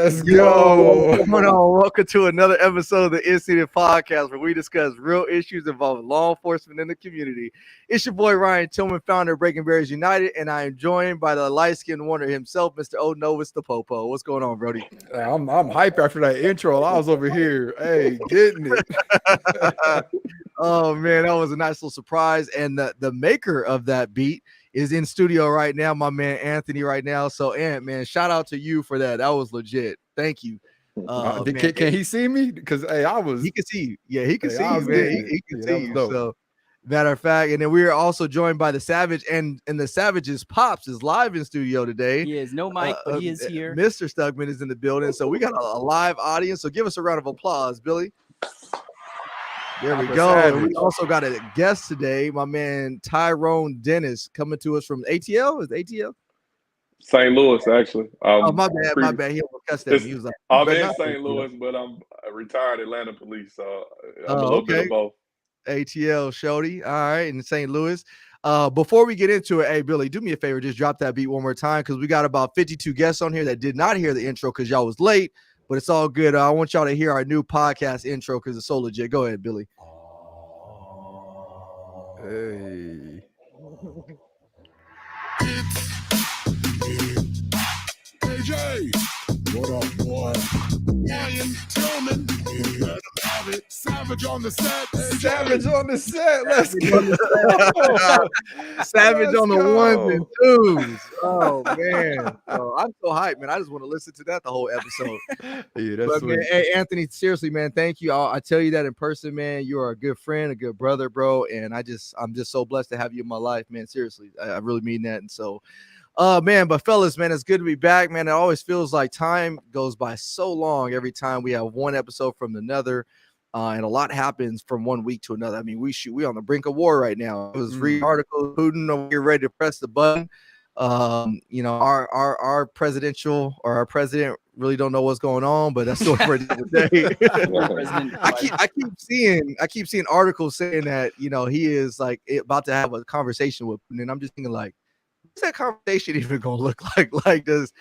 Let's Yo, go. what's going on? Welcome to another episode of the Incident Podcast, where we discuss real issues involving law enforcement in the community. It's your boy Ryan Tillman, founder of Breaking Barriers United, and I am joined by the light-skinned wonder himself, Mr. O Novus the Popo. What's going on, Brody? I'm hype after that intro. I was over here, hey, getting it. Oh man, that was a nice little surprise. And the maker of that beat is in studio right now, my man Anthony right now. So Ant, man, shout out to you for that. That was legit. Thank you. Man, Can he see me? Because hey, he can see you. Yeah, he can see I you, was man. getting He it. can Yeah, see that was you. dope. So matter of fact, and then we are also joined by the Savage, and the Savage's Pops is live in studio today. He is no mic, but he is here. Mr. Stugman is in the building, so we got a live audience. So give us a round of applause, Billy. There we Papa go. And Savage. we also got a guest today, my man Tyrone Dennis, coming to us from ATL. Is it ATL? St. Louis, actually. Oh, my bad. He almost cussed at me. He was like, I'm "Better in not St. say Louis, but I'm a retired Atlanta police, so I'm Oh, a little okay. bit of both. ATL Shody. All right, in St. Louis. Before we get into it, hey Billy, do me a favor, just drop that beat one more time, because we got about 52 guests on here that did not hear the intro because y'all was late, but it's all good. I want y'all to hear our new podcast intro because it's so legit. Go ahead, Billy. Hey. AJ, what up, boy? Ryan Tillman, you better have it. Savage on the set. AJ. Savage on the set. Let's go. Savage on the Let's ones and go. twos. Oh man, I'm so hyped, man. I just want to listen to that the whole episode. Yeah, that's But sweet. man, hey Anthony, seriously, man, thank you. I tell you that in person, man. You are a good friend, a good brother, bro, and I'm just so blessed to have you in my life, man. Seriously, I really mean that. And so, man, but fellas, man, it's good to be back, man. It always feels like time goes by so long every time we have one episode from another. And a lot happens from one week to another. I mean, we on the brink of war right now. It was reading articles, Putin, we're ready to press the button. You know, our presidential or our president really don't know what's going on, but that's what we're today. I keep seeing articles saying that, you know, he is like about to have a conversation with Putin, and I'm just thinking, like, what's that conversation even gonna look like? Like, does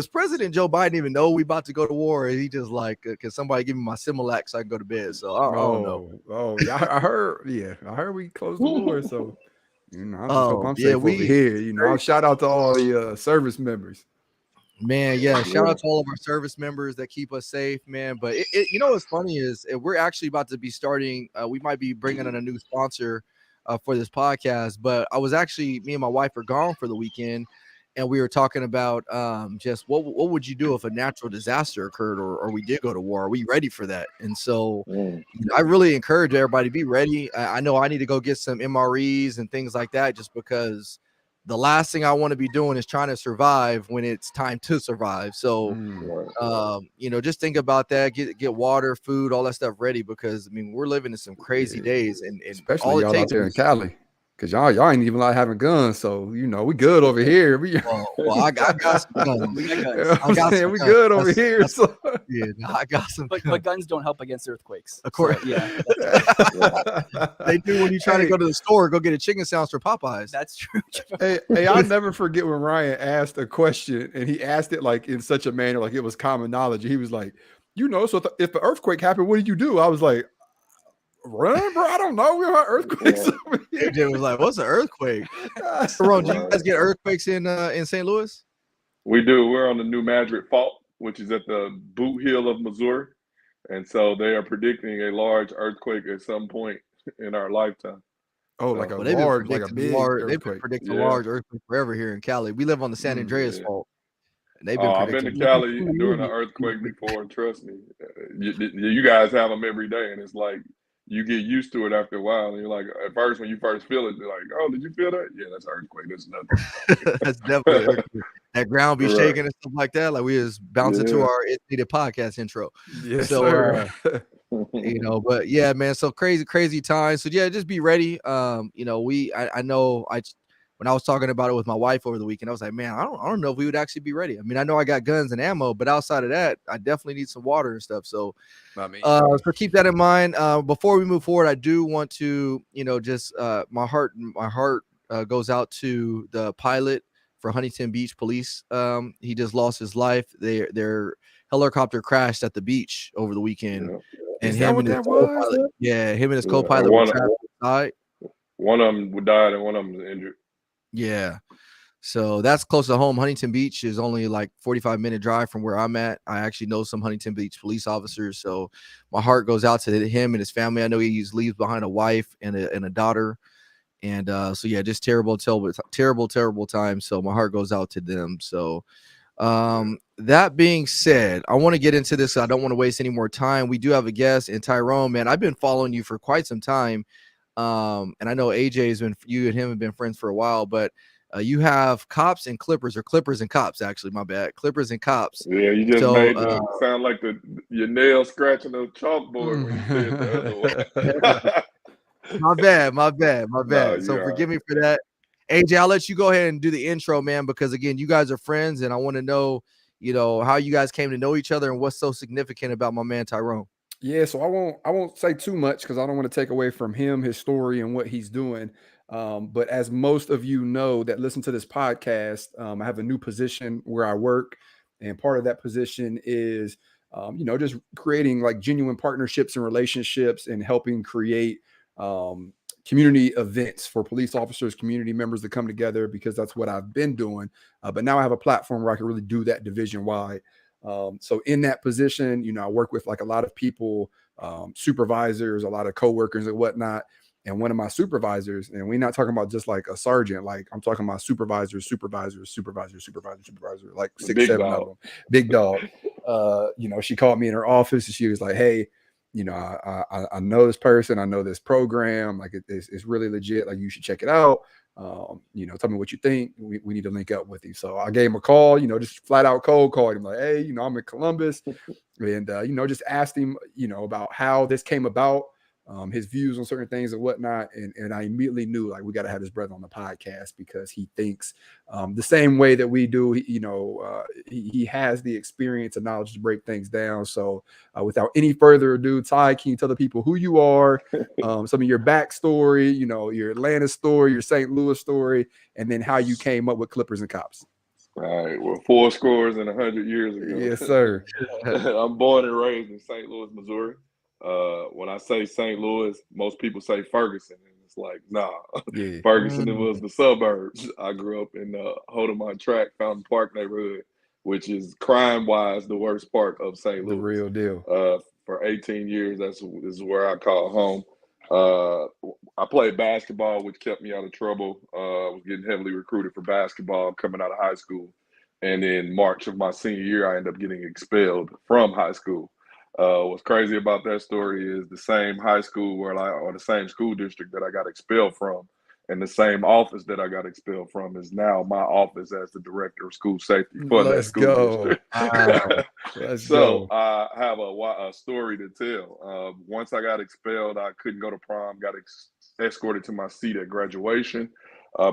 President Joe Biden even know we about to go to war? Or is he just like, can somebody give me my Similac so I can go to bed? So I don't know. Oh, yeah, I heard we closed the war, so you know, I just hope I'm safe over here. You know, shout out to all the service members. Man, yeah, shout out to all of our service members that keep us safe, man. But you know what's funny is we're actually about to be starting. We might be bringing in a new sponsor for this podcast. But I was actually, me and my wife are gone for the weekend, and we were talking about just what would you do if a natural disaster occurred or we did go to war? Are we ready for that? And so I really encourage everybody to be ready. I know I need to go get some MREs and things like that, just because the last thing I want to be doing is trying to survive when it's time to survive. So, you know, just think about that. Get water, food, all that stuff ready, because I mean, we're living in some crazy days, and especially all y'all out there in Cali, because y'all ain't even like having guns. So you know, we good over here. Well, I got some guns. We got guns. We good over here. So. Yeah, I got some. But guns don't help against earthquakes. Of course, so, yeah. They do when you try to go to the store, go get a chicken sandwich for Popeyes. That's true. Hey, I'll never forget when Ryan asked a question, and he asked it like in such a manner like it was common knowledge. He was like, you know, so if an earthquake happened, what did you do? I was like, run, bro. I don't know. We have earthquakes. AJ was like, what's an earthquake? Tyrone, do you guys get earthquakes in St. Louis? We do. We're on the New Madrid Fault, which is at the boot heel of Missouri. And so they are predicting a large earthquake at some point in our lifetime. Oh, like Well, a large, like a big earthquake. They've been predicting a large earthquake forever here in Cali. We live on the San Andreas Fault. And they've been I've been to Cali during an earthquake before, and trust me, you guys have them every day, and it's like you get used to it after a while. And you're like, at first, when you first feel it, you're like, oh, did you feel that? Yeah, that's an earthquake. That's nothing. That's definitely an earthquake. That ground be shaking and stuff like that. Like we just bouncing to our needed podcast intro. Yes, so, sir. You know, but yeah, man. So crazy times. So yeah, just be ready. You know, I know when I was talking about it with my wife over the weekend, I was like, man, I don't know if we would actually be ready. I mean, I know I got guns and ammo, but outside of that, I definitely need some water and stuff. So, so keep that in mind. Before we move forward, I do want to, you know, just my heart goes out to the pilot for Huntington Beach Police. He just lost his life. They're helicopter crashed at the beach over the weekend, and Is that him what and his that was? co-pilot, him and his Yeah, co-pilot and were trapped inside. one of them died and one of them was injured. Yeah. So that's close to home. Huntington Beach is only like 45-minute drive from where I'm at. I actually know some Huntington Beach police officers. So my heart goes out to him and his family. I know he leaves behind a wife and a daughter. And so, yeah, just terrible time. So my heart goes out to them. So that being said, I want to get into this. I don't want to waste any more time. We do have a guest, and Tyrone, man, I've been following you for quite some time. And I know AJ has been, you and him have been friends for a while, but you have Cops and Clippers, or Clippers and Cops, actually, my bad. Clippers and Cops. Yeah, you just So, made it sound like your nail scratching the chalkboard when you said the other one. My bad. No, So you're forgive me for that. AJ, I'll let you go ahead and do the intro, man, because again, you guys are friends, and I want to know, how you guys came to know each other and what's so significant about my man Tyrone. Yeah, so I won't say too much because I don't want to take away from him, his story, and what he's doing. But as most of you know that listen to this podcast, I have a new position where I work, and part of that position is, just creating like genuine partnerships and relationships, and helping create community events for police officers, community members to come together, because that's what I've been doing. But now I have a platform where I can really do that division wide. So in that position, I work with like a lot of people, supervisors, a lot of coworkers and whatnot. And one of my supervisors, and we're not talking about just like a sergeant, like I'm talking about supervisors, like The 6, big 7 of dog. them, big dog. She called me in her office and she was like, "Hey, I know this person, I know this program, like it's really legit, like you should check it out. Tell me what you think. We need to link up with you." So I gave him a call, just flat out cold called him like, "Hey, I'm in Columbus," and just asked him, about how this came about, his views on certain things and whatnot. And I immediately knew, like, we got to have this brother on the podcast because he thinks the same way that we do. He has the experience and knowledge to break things down. So without any further ado, Ty, can you tell the people who you are, some of your backstory, your Atlanta story, your St. Louis story, and then how you came up with Clippers and Cops? All right. Well, 4 scores and 100 years ago. Yes, sir. I'm born and raised in St. Louis, Missouri. When I say St. Louis, most people say Ferguson, and it's like, nah. Yeah. Ferguson, it was the suburbs. I grew up in Hodemont Track, Fountain Park neighborhood, which is crime-wise the worst part of St. The Louis. real deal. For 18 years, this is where I call home. I played basketball, which kept me out of trouble. I was getting heavily recruited for basketball coming out of high school. And in March of my senior year, I ended up getting expelled from high school. What's crazy about that story is the same high school or the same school district that I got expelled from, and the same office that I got expelled from is now my office as the director of school safety for that school district. Let's So go. I have a story to tell. Once I got expelled, I couldn't go to prom, got escorted to my seat at graduation.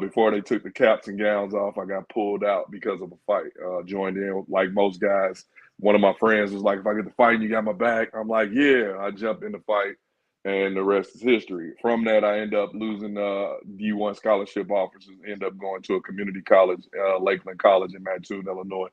Before they took the caps and gowns off, I got pulled out because of a fight. Joined in like most guys. One of my friends was like, "If I get the fight, you got my back." I'm like, "Yeah." I jumped in the fight, and the rest is history. From that, I end up losing D1 scholarship offers, end up going to a community college, Lakeland College in Mattoon, Illinois.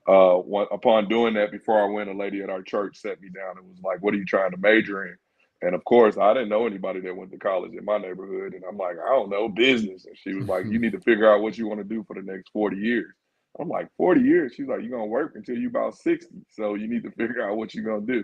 Upon doing that, before I went, a lady at our church sat me down and was like, "What are you trying to major in?" And of course, I didn't know anybody that went to college in my neighborhood. And I'm like, "I don't know, business." And she was like, "You need to figure out what you want to do for the next 40 years. I'm like, 40 years? She's like, "You're going to work until you're about 60. So you need to figure out what you're going to do."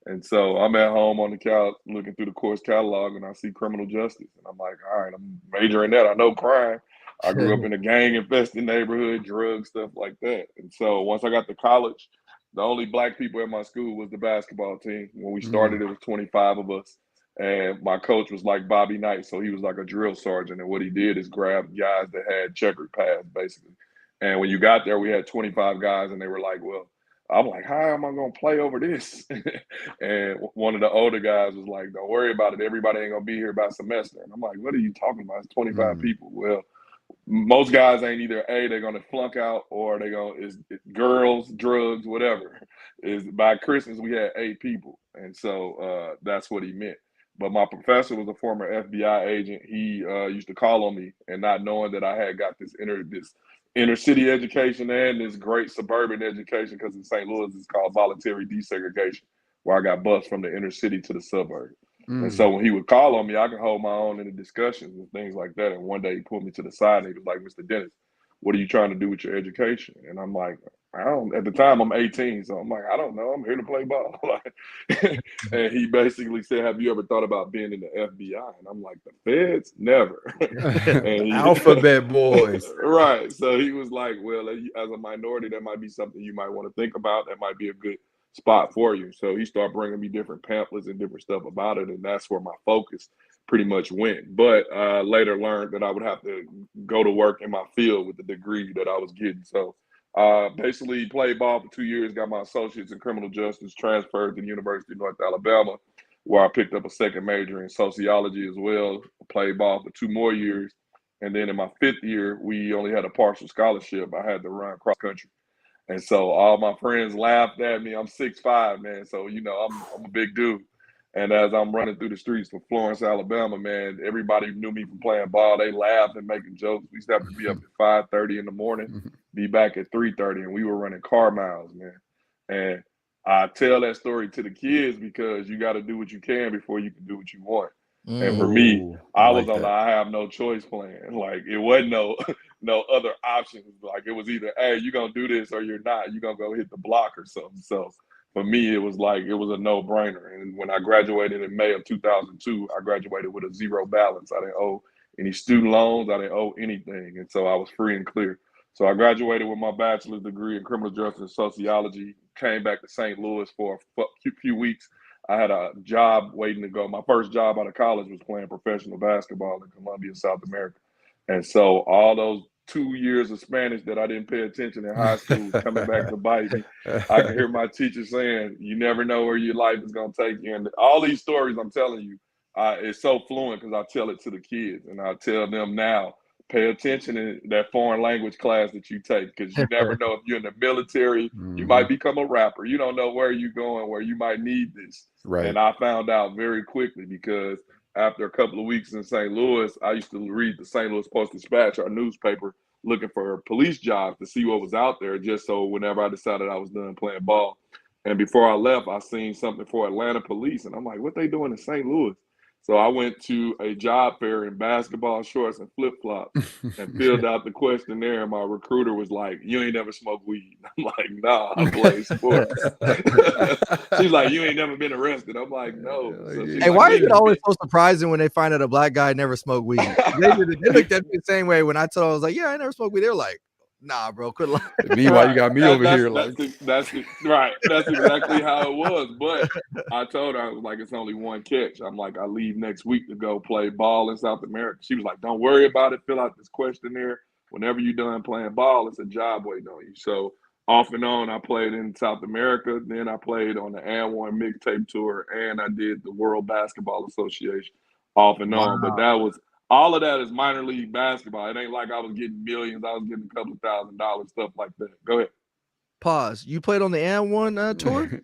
And so I'm at home on the couch looking through the course catalog, and I see criminal justice. And I'm like, all right, I'm majoring that. I know crime. I grew up in a gang-infested neighborhood, drugs, stuff like that. And so once I got to college, the only black people at my school was the basketball team. When we started, it was 25 of us. And my coach was like Bobby Knight. So he was like a drill sergeant. And what he did is grab guys that had checkered pads, basically. And when you got there, we had 25 guys, and they were like, "Well," I'm like, "How am I going to play over this?" And one of the older guys was like, "Don't worry about it. Everybody ain't going to be here by semester." And I'm like, "What are you talking about? It's 25 people." Well, most guys ain't either they're gonna flunk out, or it's girls, drugs, whatever. Is by Christmas we had 8 people, and so that's what he meant. But my professor was a former FBI agent. He used to call on me, and not knowing that I had got this inner city education and this great suburban education, because in St. Louis it's called voluntary desegregation, where I got bused from the inner city to the suburbs. And so when he would call on me, I could hold my own in the discussions and things like that. And one day he pulled me to the side and he was like, "Mr. Dennis, what are you trying to do with your education?" And I'm like, "I don't," at the time I'm 18. So I'm like, "I don't know. I'm here to play ball." And he basically said, "Have you ever thought about being in the FBI?" And I'm like, "The feds? Never." And Alphabet boys. Right. So he was like, "Well, as a minority, that might be something you might want to think about. That might be a good spot for you." So he started bringing me different pamphlets and different stuff about it, and that's where my focus pretty much went. But later learned that I would have to go to work in my field with the degree that I was getting. So basically played ball for 2 years, got my associates in criminal justice, transferred to the University of North Alabama, where I picked up a second major in sociology as well, played ball for 2 more years. And then in my 5th year, we only had a partial scholarship. I had to run cross country. And so all my friends laughed at me. I'm 6'5", man. So, I'm a big dude. And as I'm running through the streets of Florence, Alabama, man, everybody knew me from playing ball. They laughed and making jokes. We used to have to be up at 5:30 in the morning, be back at 3:30, and we were running car miles, man. And I tell that story to the kids because you got to do what you can before you can do what you want. And for me, I was on the I have no choice plan. Like, it wasn't no other options. Like, it was either, hey, you're going to do this or you're not. You're going to go hit the block or something. So for me, it was a no-brainer. And when I graduated in May of 2002, I graduated with a zero balance. I didn't owe any student loans. I didn't owe anything. And so I was free and clear. So I graduated with my bachelor's degree in criminal justice and sociology, came back to St. Louis for a few weeks. I had a job waiting to go. My first job out of college was playing professional basketball in Colombia, South America. And so all those 2 years of Spanish that I didn't pay attention in high school coming back to bite me. I can hear my teacher saying, "You never know where your life is going to take you." And all these stories I'm telling you, it's so fluent because I tell it to the kids. And I tell them now, pay attention in that foreign language class that you take, because you never know if you're in the military, you might become a rapper. You don't know where you're going, where you might need this. Right. And I found out very quickly because after a couple of weeks in St. Louis, I used to read the St. Louis Post-Dispatch, our newspaper, looking for police jobs to see what was out there, just so whenever I decided I was done playing ball. And before I left, I seen something for Atlanta police. And I'm like, what they doing in St. Louis? So I went to a job fair in basketball shorts and flip-flops and filled out the questionnaire. And my recruiter was like, "You ain't never smoked weed?" I'm like, "Nah, I play sports." She's like, "You ain't never been arrested?" I'm like, "No." So hey, why is it always so surprising when they find out a black guy never smoked weed? They looked at me the same way when I told them, I was like, "Yeah, I never smoked weed." They're like, "Nah, bro, quit lying." Meanwhile, you got me over here. That's right. That's exactly how it was. But I told her, I was like, "It's only one catch." I'm like, "I leave next week to go play ball in South America." She was like, "Don't worry about it. Fill out this questionnaire. Whenever you're done playing ball, it's a job waiting on you." So off and on, I played in South America. Then I played on the And1 mixtape tour, and I did the World Basketball Association off and on. But that was all of that is minor league basketball. It ain't like I was getting millions. I was getting a couple of $1,000, stuff like that. Go ahead. Pause. You played on the And1 tour?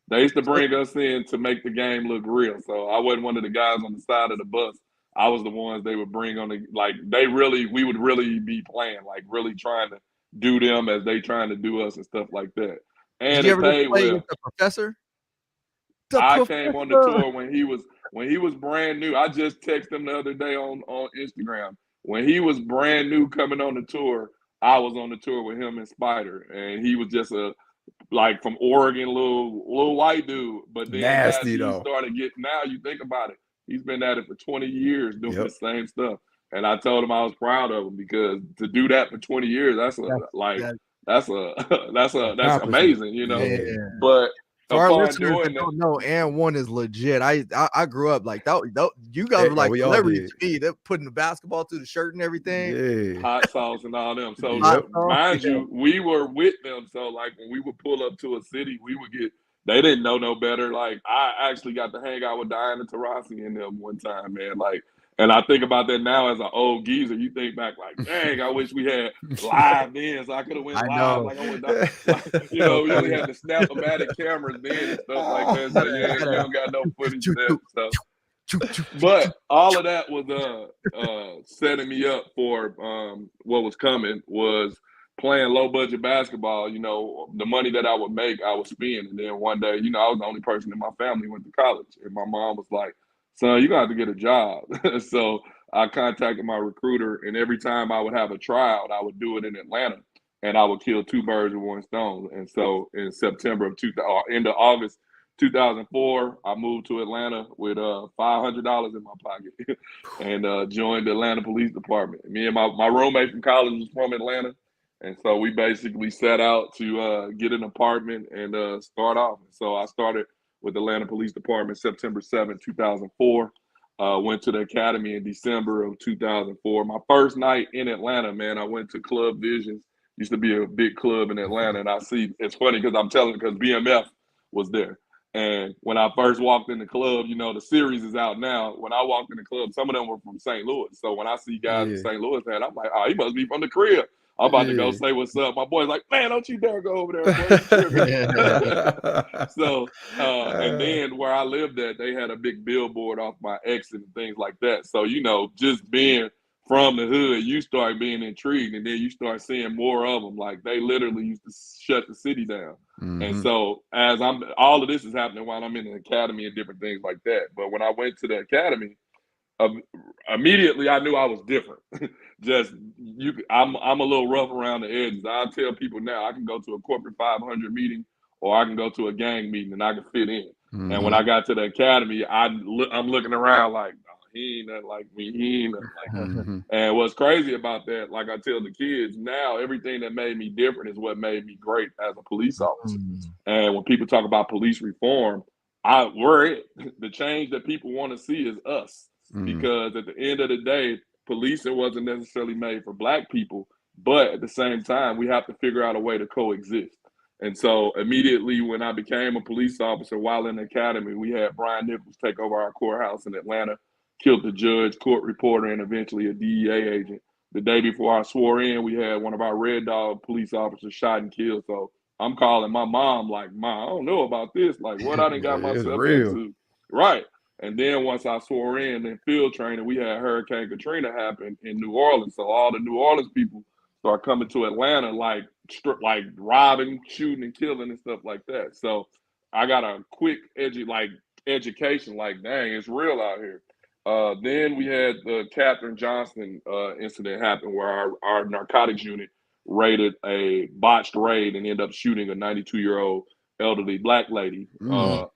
They used to bring us in to make the game look real. So I wasn't one of the guys on the side of the bus. I was the ones they would bring on we would really be playing, like really trying to do them as they trying to do us and stuff like that. And did you ever paid play well. with the professor? Came on the tour when he was brand new. I just texted him the other day on Instagram. When he was brand new coming on the tour, I was on the tour with him and Spider, and he was just from Oregon, little white dude. But then nasty, he though. started getting. Now you think about it, he's been at it for 20 years doing the same stuff. And I told him I was proud of him, because to do that for 20 years, that's amazing, you know. Yeah. But for our listeners that don't know, And1 is legit. I grew up like that. You guys were like celebrities to me. They're putting the basketball through the shirt and everything. Yeah. Hot sauce and all them. So mind you, we were with them. So like when we would pull up to a city, we would get. They didn't know no better. Like I actually got to hang out with Diana Taurasi and them one time, man. Like. And I think about that now as an old geezer. You think back like, dang, I wish we had live then, so I could have went live. Like I went, we only had the Snap-O-Matic cameras then and stuff like that. So you don't got no footage of that stuff. But all of that was setting me up for what was coming. Was playing low budget basketball, you know, the money that I would make, I would spend. And then one day, you know, I was the only person in my family who went to college. And my mom was like, son, you're going to have to get a job. So I contacted my recruiter, and every time I would have a tryout, I would do it in Atlanta, and I would kill two birds with one stone. And so in September of end of August 2004, I moved to Atlanta with $500 in my pocket and joined the Atlanta Police Department. Me and my roommate from college was from Atlanta. And so we basically set out to get an apartment and start off. So I started with the Atlanta Police Department September 7, 2004. Went to the academy in December of 2004. My first night in Atlanta, man, I went to Club Visions. Used to be a big club in Atlanta. And it's funny because because BMF was there. And when I first walked in the club, you know, the series is out now. When I walked in the club, some of them were from St. Louis. So when I see guys from St. Louis, man, I'm like, oh, he must be from the crib. I'm about to go say what's up. My boy's like, man, don't you dare go over there, boy. So, and then where I lived at, they had a big billboard off my exit and things like that. So, you know, just being from the hood, you start being intrigued, and then you start seeing more of them. Like, they literally used to shut the city down. Mm-hmm. And so all of this is happening while I'm in the academy and different things like that. But when I went to the academy, immediately I knew I was different. I'm a little rough around the edges. I tell people now I can go to a corporate 500 meeting or I can go to a gang meeting and I can fit in. Mm-hmm. And when I got to the academy, I'm looking around like, oh, he ain't nothing like me. He ain't nothing like me. Mm-hmm. And what's crazy about that, like I tell the kids now, everything that made me different is what made me great as a police officer. Mm-hmm. And when people talk about police reform, we're it. The change that people want to see is us. Because at the end of the day, policing wasn't necessarily made for Black people, but at the same time, we have to figure out a way to coexist. And so immediately when I became a police officer while in the academy, we had Brian Nichols take over our courthouse in Atlanta, killed the judge, court reporter, and eventually a DEA agent. The day before I swore in, we had one of our Red Dog police officers shot and killed. So I'm calling my mom like, Mom, I don't know about this. Like, what I done got myself into. Right. And then once I swore in field training, we had Hurricane Katrina happen in New Orleans. So all the New Orleans people start coming to Atlanta, like robbing, shooting, and killing and stuff like that. So I got a quick education, like, dang, it's real out here. Then we had the Catherine Johnston incident happen where our narcotics unit raided a botched raid and ended up shooting a 92-year-old elderly Black lady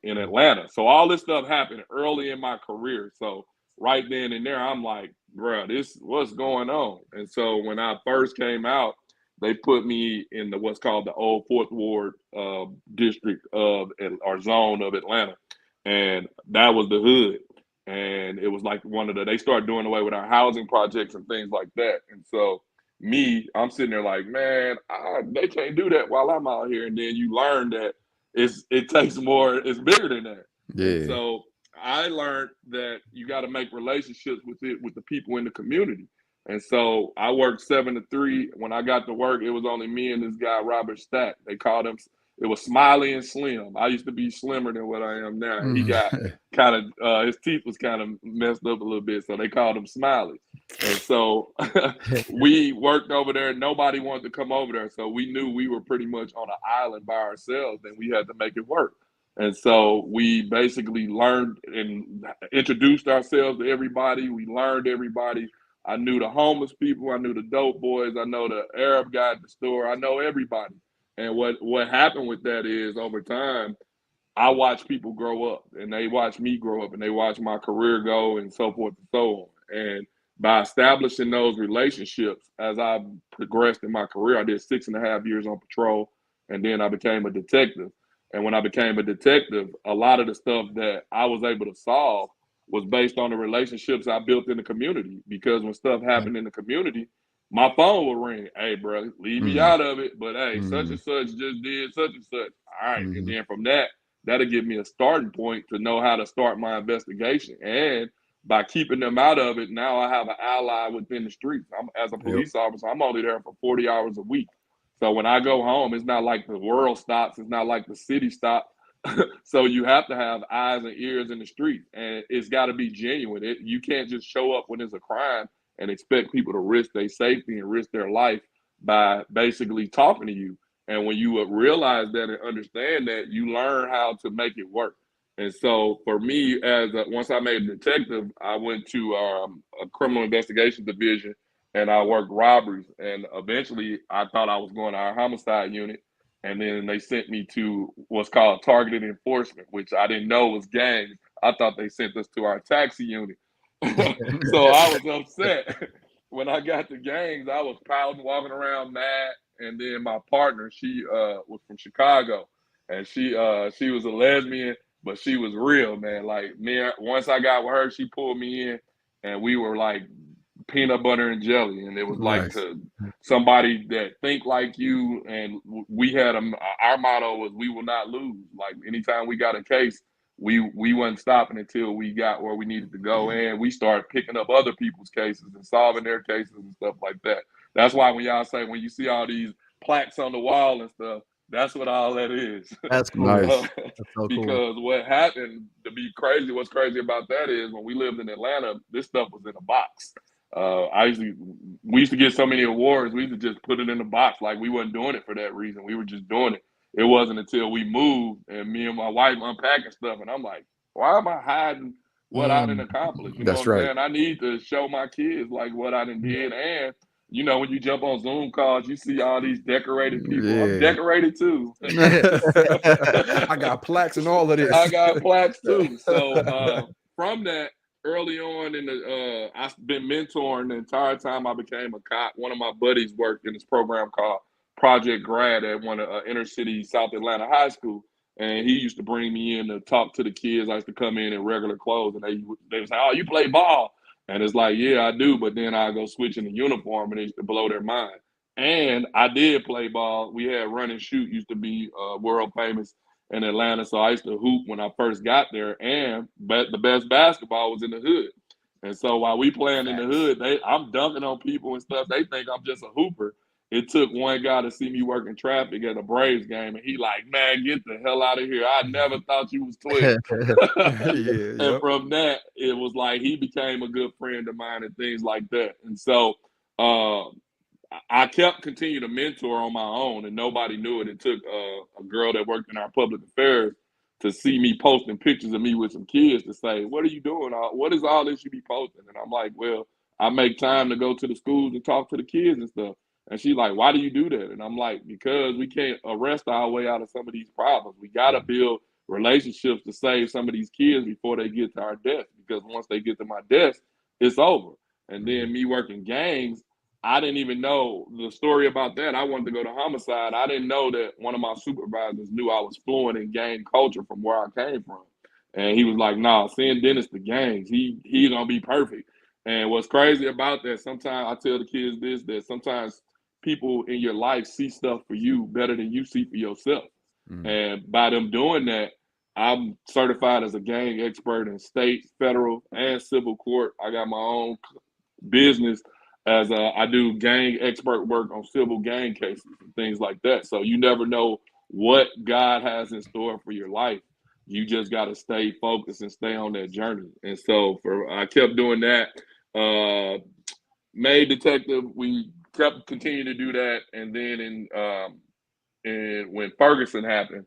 in Atlanta. So all this stuff happened early in my career. So right then and there, I'm like, bro, what's going on? And so when I first came out, they put me in what's called the old Fourth Ward district or zone of Atlanta. And that was the hood. And it was like they started doing away with our housing projects and things like that. And so I'm sitting there like, man, they can't do that while I'm out here. And then you learn that it takes more, it's bigger than that. Yeah. And so I learned that you got to make relationships with the people in the community. And so I worked 7 to 3. When I got to work, it was only me and this guy, Robert Stack. They called him, it was Smiley and Slim. I used to be slimmer than what I am now. He got kind of, his teeth was kind of messed up a little bit. So they called him Smiley. And so we worked over there. Nobody wanted to come over there. So we knew we were pretty much on an island by ourselves and we had to make it work. And so we basically learned and introduced ourselves to everybody. We learned everybody. I knew the homeless people. I knew the dope boys. I know the Arab guy at the store. I know everybody. And what happened with that is over time, I watched people grow up and they watched me grow up and they watched my career go and so forth and so on. And by establishing those relationships, as I progressed in my career, I did 6.5 years on patrol and then I became a detective. And when I became a detective, a lot of the stuff that I was able to solve was based on the relationships I built in the community. Because when stuff happened in the community, my phone would ring. Hey, bro, leave me out of it. But hey, such and such just did such and such. All right. And then from that'll give me a starting point to know how to start my investigation. And by keeping them out of it, now I have an ally within the streets. As a police officer, I'm only there for 40 hours a week. So when I go home, it's not like the world stops. It's not like the city stops. So you have to have eyes and ears in the street. And it's got to be genuine. You can't just show up when there's a crime and expect people to risk their safety and risk their life by basically talking to you. And when you realize that and understand that, you learn how to make it work. And so for me, once I made a detective, I went to a criminal investigation division and I worked robberies. And eventually I thought I was going to our homicide unit. And then they sent me to what's called targeted enforcement, which I didn't know was gangs. I thought they sent us to our taxi unit. So I was upset. When I got to gangs, I was pouting, walking around mad. And then my partner, she was from Chicago, and she was a lesbian, but she was real, man. Like once I got with her, she pulled me in, and we were like peanut butter and jelly, and it was like Nice. to somebody that think like you. And we had our motto was we will not lose. Like anytime we got a case, we wasn't stopping until we got where we needed to go, and we started picking up other people's cases and solving their cases and stuff like that. That's why when y'all say, when you see all these plaques on the wall and stuff, that's what all that is. That's cool. Nice. That's so Because cool. what happened, to be crazy, what's crazy about that is when we lived in Atlanta, this stuff was in a box. We used to get so many awards, we used to just put it in a box. Like we wasn't doing it for that reason. We were just doing it. It wasn't until we moved and me and my wife unpacking stuff, and I'm like, why am I hiding what I didn't accomplish? You know That's what I'm right. saying? I need to show my kids like what I done did. And you know, when you jump on Zoom calls, you see all these decorated people. I'm Yeah. decorated too. I got plaques and all of this. I got plaques too. So from that, early on I've been mentoring the entire time I became a cop. One of my buddies worked in this program called Project Grad at one of inner city South Atlanta high school. And he used to bring me in to talk to the kids. I used to come in regular clothes, and they would say, "Oh, you play ball?" And it's like, "Yeah, I do." But then I go switch in the uniform, and it used to blow their mind. And I did play ball. We had run and shoot, used to be world famous in Atlanta. So I used to hoop when I first got there, but the best basketball was in the hood. And so while we playing in the hood, I'm dunking on people and stuff. They think I'm just a hooper. It took one guy to see me working traffic at a Braves game, and he like, "Man, get the hell out of here. I never thought you was 12." Yeah, And yep. from that, it was like he became a good friend of mine and things like that. And so uh, I kept continue to mentor on my own, and nobody knew it. It took a girl that worked in our public affairs to see me posting pictures of me with some kids to say, "What are you doing? What is all this you be posting?" And I'm like, "Well, I make time to go to the schools and talk to the kids and stuff." And she's like, "Why do you do that?" And I'm like, "Because we can't arrest our way out of some of these problems. We got to build relationships to save some of these kids before they get to our desk. Because once they get to my desk, it's over." And then me working gangs, I didn't even know the story about that. I wanted to go to homicide. I didn't know that one of my supervisors knew I was fluent in gang culture from where I came from. And he was like, "Nah, send Dennis to gangs. He's gonna be perfect." And what's crazy about that, sometimes I tell the kids this, that sometimes people in your life see stuff for you better than you see for yourself. And by them doing that, I'm certified as a gang expert in state, federal, and civil court. I got my own business as I do gang expert work on civil gang cases and things like that. So you never know what God has in store for your life. You just got to stay focused and stay on that journey. And so I kept doing that. Made detective. We kept continuing to do that, and then and when Ferguson happened,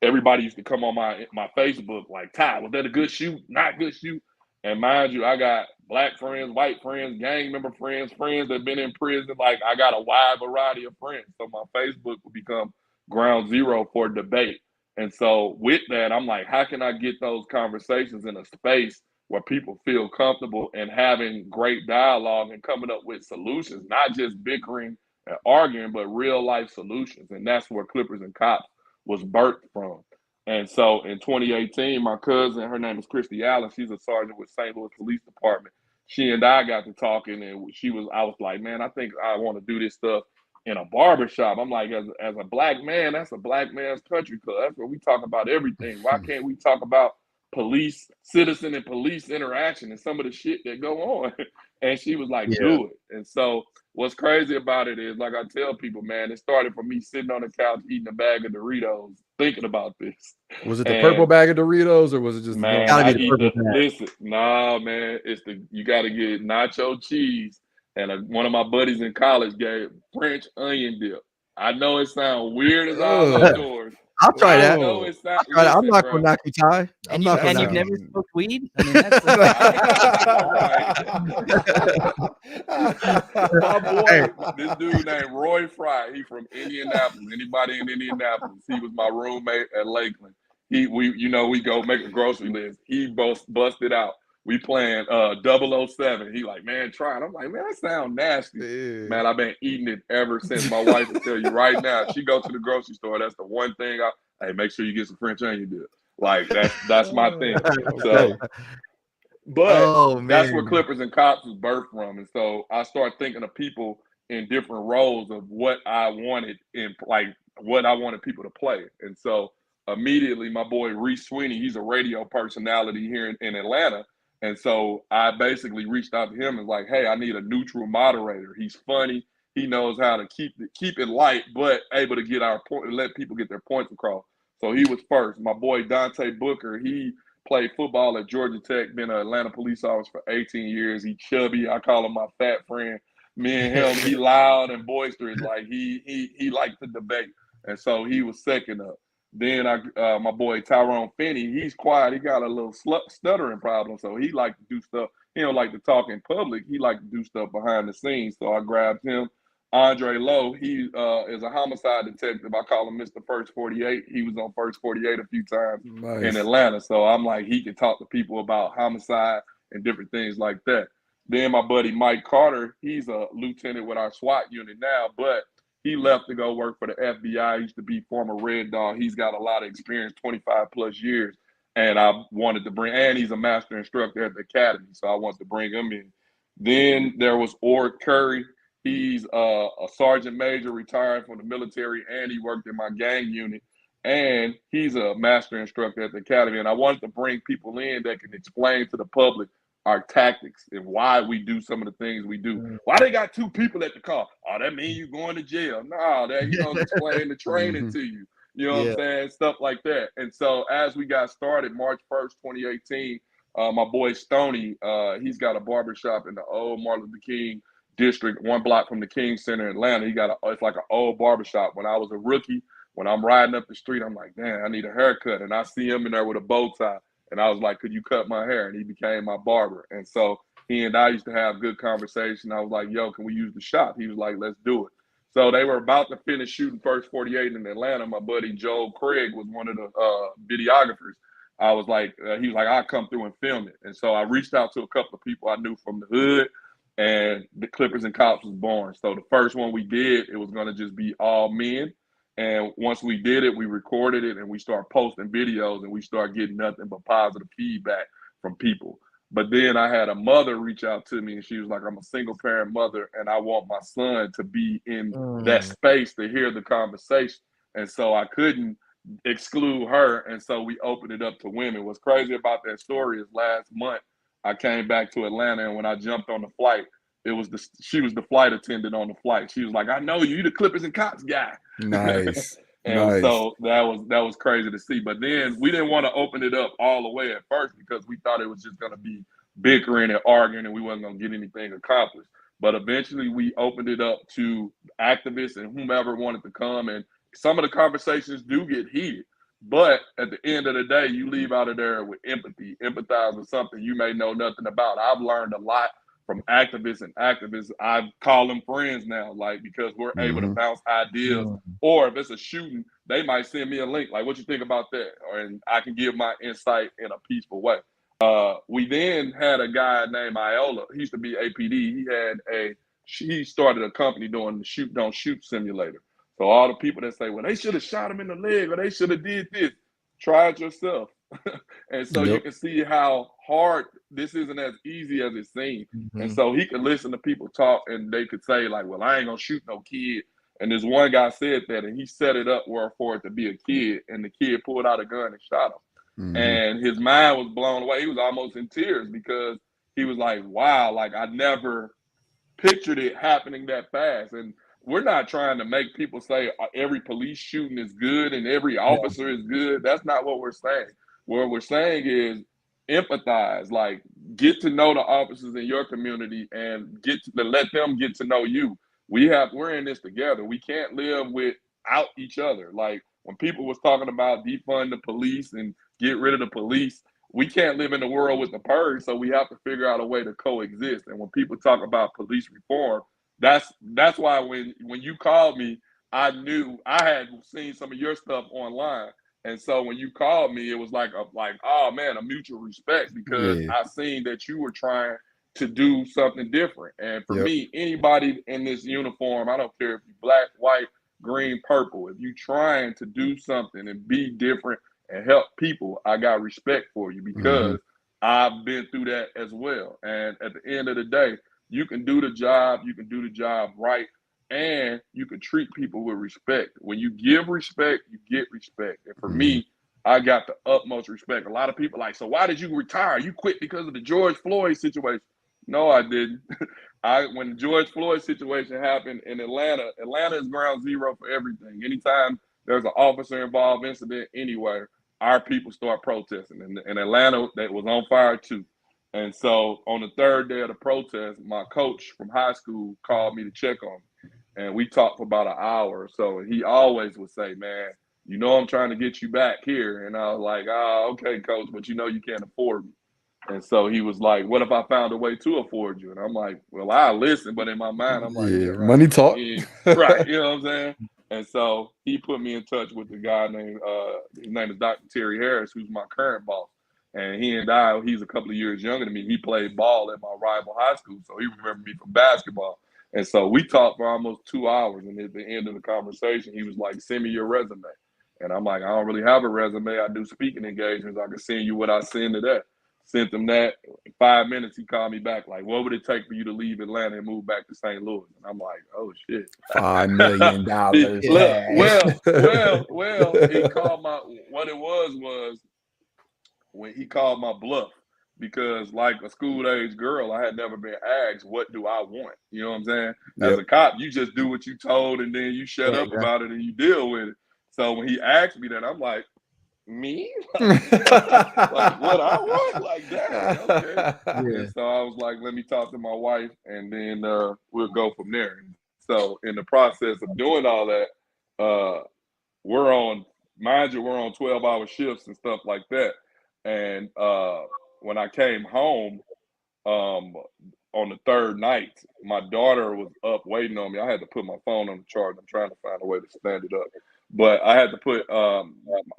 everybody used to come on my Facebook like, "Ty, was that a good shoot? Not good shoot?" And mind you, I got black friends, white friends, gang member friends, friends that been in prison. Like I got a wide variety of friends. So my Facebook will become ground zero for debate. And so with that, I'm like, how can I get those conversations in a space where people feel comfortable and having great dialogue and coming up with solutions, not just bickering and arguing, but real life solutions. And that's where Clippers and Cops was birthed from. And so in 2018, my cousin, her name is Christy Allen, she's a sergeant with St. Louis Police Department. She and I got to talking, and I was like, "Man, I think I want to do this stuff in a barbershop." I'm like, as a black man, that's a black man's country club. That's where we talk about everything. Why can't we talk about police, citizen and police interaction and some of the shit that go on? And she was like, Yeah. "Do it." And so what's crazy about it is, like I tell people, man, it started from me sitting on the couch eating a bag of Doritos, thinking about this. Was it the purple And bag of Doritos or was it just man, Gotta normal? be I the eat purple bag. listen, nah, man, you got to get nacho cheese and one of my buddies in college gave French onion dip. I know it sounds weird as all outdoors. I'll try that. know it's not. I'll try that. I'm Listen, not bro. gonna knock you, Ty. I'm not gonna And knock you've you. never smoked weed? I mean, that's My boy, this dude named Roy Fry. He from Indianapolis. Anybody in Indianapolis? He was my roommate at Lakeland. We go make a grocery list. He busted out. We playing 007. He like, man, try it. I'm like, man, that sound nasty. Man, I've been eating it ever since. My wife will tell you right now. She go to the grocery store. That's the one thing hey, make sure you get some French onion dip. Like that's my thing. So, but that's where Clippers and Cops was birthed from. And so I started thinking of people in different roles of what I wanted what I wanted people to play. And so immediately my boy Reese Sweeney, he's a radio personality here in Atlanta. And so I basically reached out to him and was like, hey, I need a neutral moderator. He's funny. He knows how to keep it light, but able to get our point, let people get their points across. So he was first. My boy Dante Booker, he played football at Georgia Tech, been an Atlanta police officer for 18 years. He chubby. I call him my fat friend. Me and him, he loud and boisterous. Like he liked to debate. And so he was second up. Then my boy Tyrone Finney, he's quiet. He got a little stuttering problem, so he like to do stuff. He don't like to talk in public. He like to do stuff behind the scenes. So I grabbed him. Andre Lowe, he is a homicide detective. I call him Mr. First 48. He was on First 48 a few times in Atlanta. So I'm like, he can talk to people about homicide and different things like that. Then my buddy Mike Carter, he's a lieutenant with our SWAT unit now, but he left to go work for the FBI. He used to be former Red Dog. He's got a lot of experience, 25 plus years. And I wanted to and he's a master instructor at the academy. So I wanted to bring him in. Then there was Ord Curry. He's a sergeant major, retired from the military, and he worked in my gang unit. And he's a master instructor at the academy. And I wanted to bring people in that can explain to the public our tactics and why we do some of the things we do. Why they got two people at the car? Oh, that means you going to jail. No, that he don't explain the training to you. You know what I'm saying? Stuff like that. And so as we got started, March 1st, 2018, my boy Stoney, he's got a barbershop in the old Martin Luther King district, 1 block from the King Center in Atlanta. It's like an old barbershop. When I was a rookie, when I'm riding up the street, I'm like, man, I need a haircut. And I see him in there with a bow tie. And I was like, could you cut my hair? And he became my barber. And so he and I used to have good conversation. I was like, yo, can we use the shop? He was like, let's do it. So they were about to finish shooting First 48 in Atlanta. My buddy Joel Craig was one of the videographers. I was like, he was like, I'll come through and film it. And so I reached out to a couple of people I knew from the hood, and the Clippers and Cops was born. So the first one we did, it was going to just be all men. And once we did it, we recorded it and we started posting videos and we started getting nothing but positive feedback from people. But then I had a mother reach out to me and she was like, I'm a single parent mother and I want my son to be in that space to hear the conversation. And so I couldn't exclude her. And so we opened it up to women. What's crazy about that story is last month, I came back to Atlanta and when I jumped on the flight, she was the flight attendant on the flight. She was like, I know you, the Clippers and Cops guy. Nice. And so that was crazy to see. But then we didn't want to open it up all the way at first because we thought it was just going to be bickering and arguing and we wasn't going to get anything accomplished. But eventually we opened it up to activists and whomever wanted to come. And some of the conversations do get heated. But at the end of the day, you leave out of there with empathy, empathize with something you may know nothing about. I've learned a lot from activists. I call them friends now, like, because we're able to bounce ideas. Or if it's a shooting, they might send me a link, like, what you think about that? And I can give my insight in a peaceful way. We then had a guy named Iola. He used to be APD. He started a company doing the shoot don't shoot simulator. So all the people that say, well, they should have shot him in the leg or they should have did this, try it yourself. And so you can see how hard this isn't as easy as it seems. And so he could listen to people talk and they could say like, well, I ain't gonna shoot no kid. And this one guy said that and he set it up for it to be a kid and the kid pulled out a gun and shot him. And his mind was blown away. He was almost in tears because he was like, wow, like I never pictured it happening that fast. And we're not trying to make people say every police shooting is good and every officer is good. That's not what we're saying. What we're saying is empathize, like get to know the officers in your community and let them get to know you. We're in this together. We can't live without each other. Like when people was talking about defund the police and get rid of the police, we can't live in the world with the purge, so we have to figure out a way to coexist. And when people talk about police reform, that's why when you called me, I knew I had seen some of your stuff online. And so when you called me, it was like oh man, a mutual respect, because Yeah. I seen that you were trying to do something different. And for Yep. me, anybody in this uniform, I don't care if you're black, white, green, purple, if you trying to do something and be different and help people, I got respect for you, because I've been through that as well. And at the end of the day, you can do the job right, and you can treat people with respect. When you give respect, you get respect. And for me, I got the utmost respect. A lot of people like, so why did you retire? You quit because of the George Floyd situation. No, I didn't. When the George Floyd situation happened in Atlanta, Atlanta is ground zero for everything. Anytime there's an officer involved incident anywhere, our people start protesting. And in Atlanta, that was on fire too. And so on the third day of the protest, my coach from high school called me to check on me. And we talked for about an hour or so. And he always would say, man, you know I'm trying to get you back here. And I was like, okay, coach, but you know you can't afford me. And so he was like, what if I found a way to afford you? And I'm like, well, I'll listen. But in my mind, I'm like, yeah, right. Money talk. Right. You know what I'm saying? And so he put me in touch with the guy named, his name is Dr. Terry Harris, who's my current boss. And he's a couple of years younger than me. He played ball at my rival high school. So he remembered me from basketball. And so we talked for almost 2 hours. And at the end of the conversation, he was like, send me your resume. And I'm like, I don't really have a resume. I do speaking engagements. I can send you what I send to that. Sent him that. In 5 minutes, he called me back. Like, what would it take for you to leave Atlanta and move back to St. Louis? And I'm like, oh shit, $5 million. Well, he called what it was when he called my bluff, because like a school age girl, I had never been asked, what do I want? You know what I'm saying? As a cop, you just do what you told and then you shut up about it and you deal with it. So when he asked me that, I'm like, me? Like what I want? Like that? Okay. And so I was like, let me talk to my wife, and then we'll go from there. So in the process of doing all that, we're on 12-hour shifts and stuff like that. And when I came home on the third night, my daughter was up waiting on me. I had to put my phone on the charge. I'm trying to find a way to stand it up. But I had to put,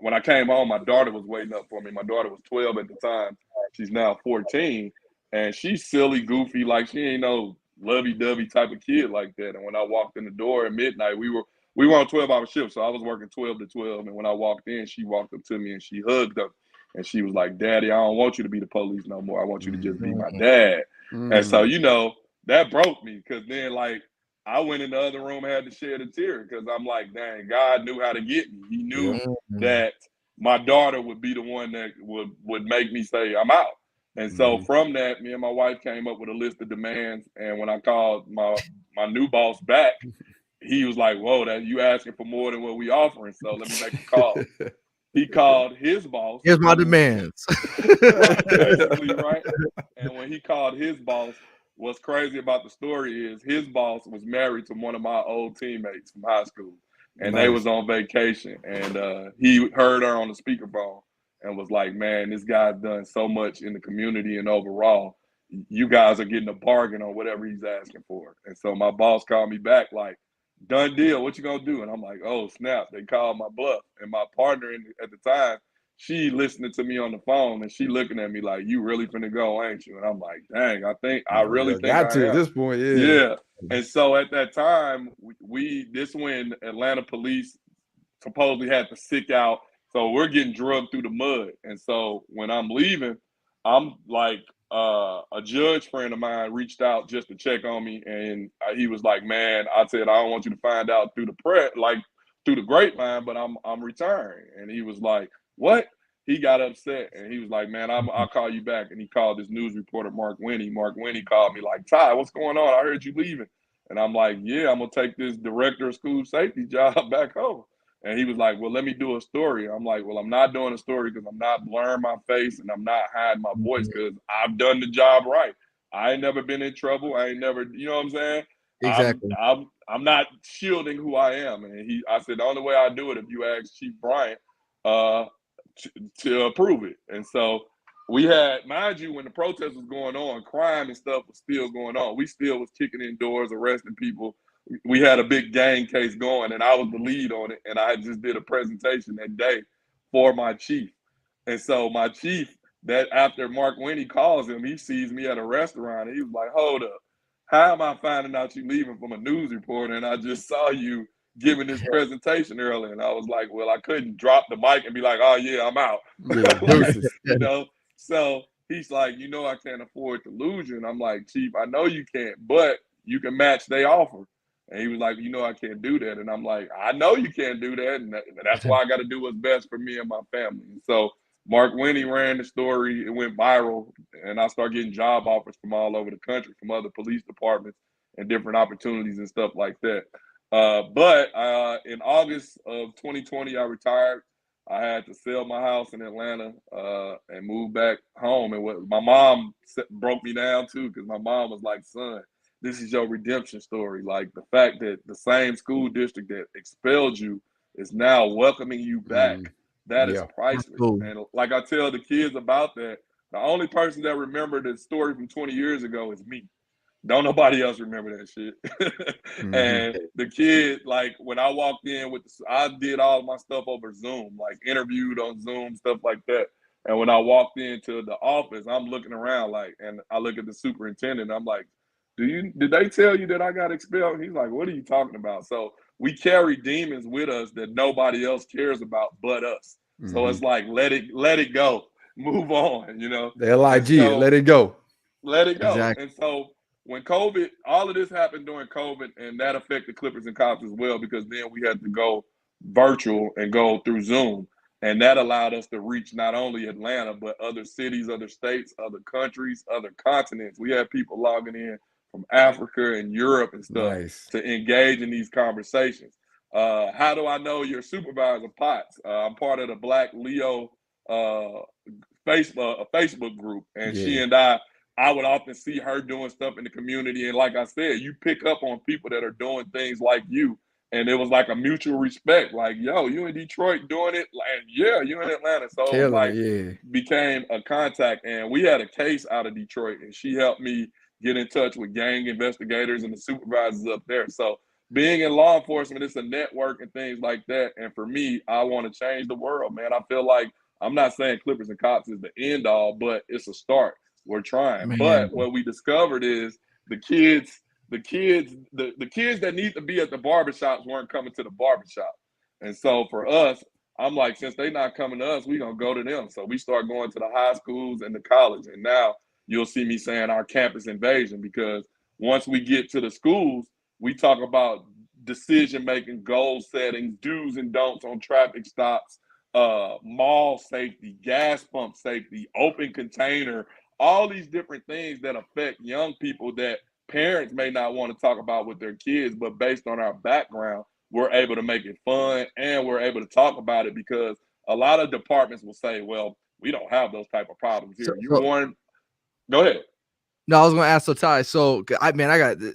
when I came home, my daughter was waiting up for me. My daughter was 12 at the time. She's now 14. And she's silly, goofy, like she ain't no lovey-dovey type of kid like that. And when I walked in the door at midnight, we were on 12-hour shifts. So I was working 12 to 12. And when I walked in, she walked up to me and she hugged up. And she was like, Daddy, I don't want you to be the police no more. I want you to just be my dad. And so, that broke me, because then, like, I went in the other room and had to shed a tear, because I'm like, dang, God knew how to get me. He knew that my daughter would be the one that would make me say, I'm out. And so from that, me and my wife came up with a list of demands. And when I called my new boss back, he was like, whoa, that you asking for more than what we offering. So let me make a call. He called his boss. Here's my demands. Right, basically, right? And when he called his boss, what's crazy about the story is his boss was married to one of my old teammates from high school. And they was on vacation. And he heard her on the speakerphone and was like, man, this guy's done so much in the community and overall. You guys are getting a bargain on whatever he's asking for. And so my boss called me back like, done deal, what you gonna do? And I'm like, oh snap, they called my bluff. And my partner at the time, she listening to me on the phone and she looking at me like, you really finna go, ain't you? And I'm like, dang, I really think I am. At this point, Yeah. And so at that time, this when Atlanta police supposedly had to sick out. So we're getting drugged through the mud. And so when I'm leaving, I'm like, a judge friend of mine reached out just to check on me, and he was like, man, I said, I don't want you to find out through the press, like through the grapevine, but I'm retiring. And he was like, what? He got upset, and he was like, man, I'll call you back. And he called this news reporter, Mark Winnie. Mark Winnie called me like, Ty, what's going on? I heard you leaving. And I'm like, yeah, I'm gonna take this director of school safety job back home. And he was like, well, let me do a story. I'm like, well, I'm not doing a story because I'm not blurring my face and I'm not hiding my voice because I've done the job right. I ain't never been in trouble. I ain't never, you know what I'm saying? Exactly. I'm not shielding who I am. And I said, the only way I do it if you ask Chief Bryant to approve it. And so we had, mind you, when the protest was going on, crime and stuff was still going on. We still was kicking in doors, arresting people. We had a big gang case going, and I was the lead on it. And I just did a presentation that day for my chief. And so my chief, that after Mark Winnie calls him, he sees me at a restaurant, and he was like, hold up. How am I finding out you leaving from a news reporter? And I just saw you giving this presentation earlier. And I was like, well, I couldn't drop the mic and be like, oh, yeah, I'm out. Yeah, deuces. You know? So he's like, you know, I can't afford to lose you. And I'm like, Chief, I know you can't, but you can match their offer. And he was like, you know, I can't do that. And I'm like, I know you can't do that. And that's why I got to do what's best for me and my family. And so Mark Winnie ran the story. It went viral. And I started getting job offers from all over the country, from other police departments and different opportunities and stuff like that. But in August of 2020, I retired. I had to sell my house in Atlanta and move back home. And my mom broke me down too, because my mom was like, son, this is your redemption story. Like the fact that the same school district that expelled you is now welcoming you back. That is priceless. Cool. And like I tell the kids about that, the only person that remembered the story from 20 years ago is me. Don't nobody else remember that shit. And the kid, like when I walked in I did all my stuff over Zoom, like interviewed on Zoom, stuff like that. And when I walked into the office, I'm looking around and I look at the superintendent, I'm like, did they tell you that I got expelled? He's like, what are you talking about? So we carry demons with us that nobody else cares about but us. So it's like, let it go, move on, you know. The LIG, let it go. Let it go. Exactly. And so when COVID, all of this happened during COVID, and that affected Clippers and Cops as well, because then we had to go virtual and go through Zoom. And that allowed us to reach not only Atlanta, but other cities, other states, other countries, other continents. We had people logging in from Africa and Europe and stuff to engage in these conversations. How do I know your supervisor, Potts? I'm part of the Black Leo Facebook group, and she and I would often see her doing stuff in the community. And like I said, you pick up on people that are doing things like you. And it was like a mutual respect. Like, yo, you in Detroit doing it? Like, yeah, you in Atlanta. So it was like, became a contact. And we had a case out of Detroit, and she helped me get in touch with gang investigators and the supervisors up there. So being in law enforcement, it's a network and things like that. And for me, I want to change the world, man. I feel like, I'm not saying Clippers and Cops is the end all, but it's a start. We're trying. Man. But what we discovered is the kids that need to be at the barbershops weren't coming to the barbershop. And so for us, I'm like, since they're not coming to us, we're going to go to them. So we start going to the high schools and the college. And now you'll see me saying our campus invasion, because once we get to the schools, we talk about decision-making, goal setting, do's and don'ts on traffic stops, mall safety, gas pump safety, open container, all these different things that affect young people that parents may not want to talk about with their kids, but based on our background, we're able to make it fun and we're able to talk about it, because a lot of departments will say, well, we don't have those type of problems here. Go ahead. No, I was going to ask Ty. So,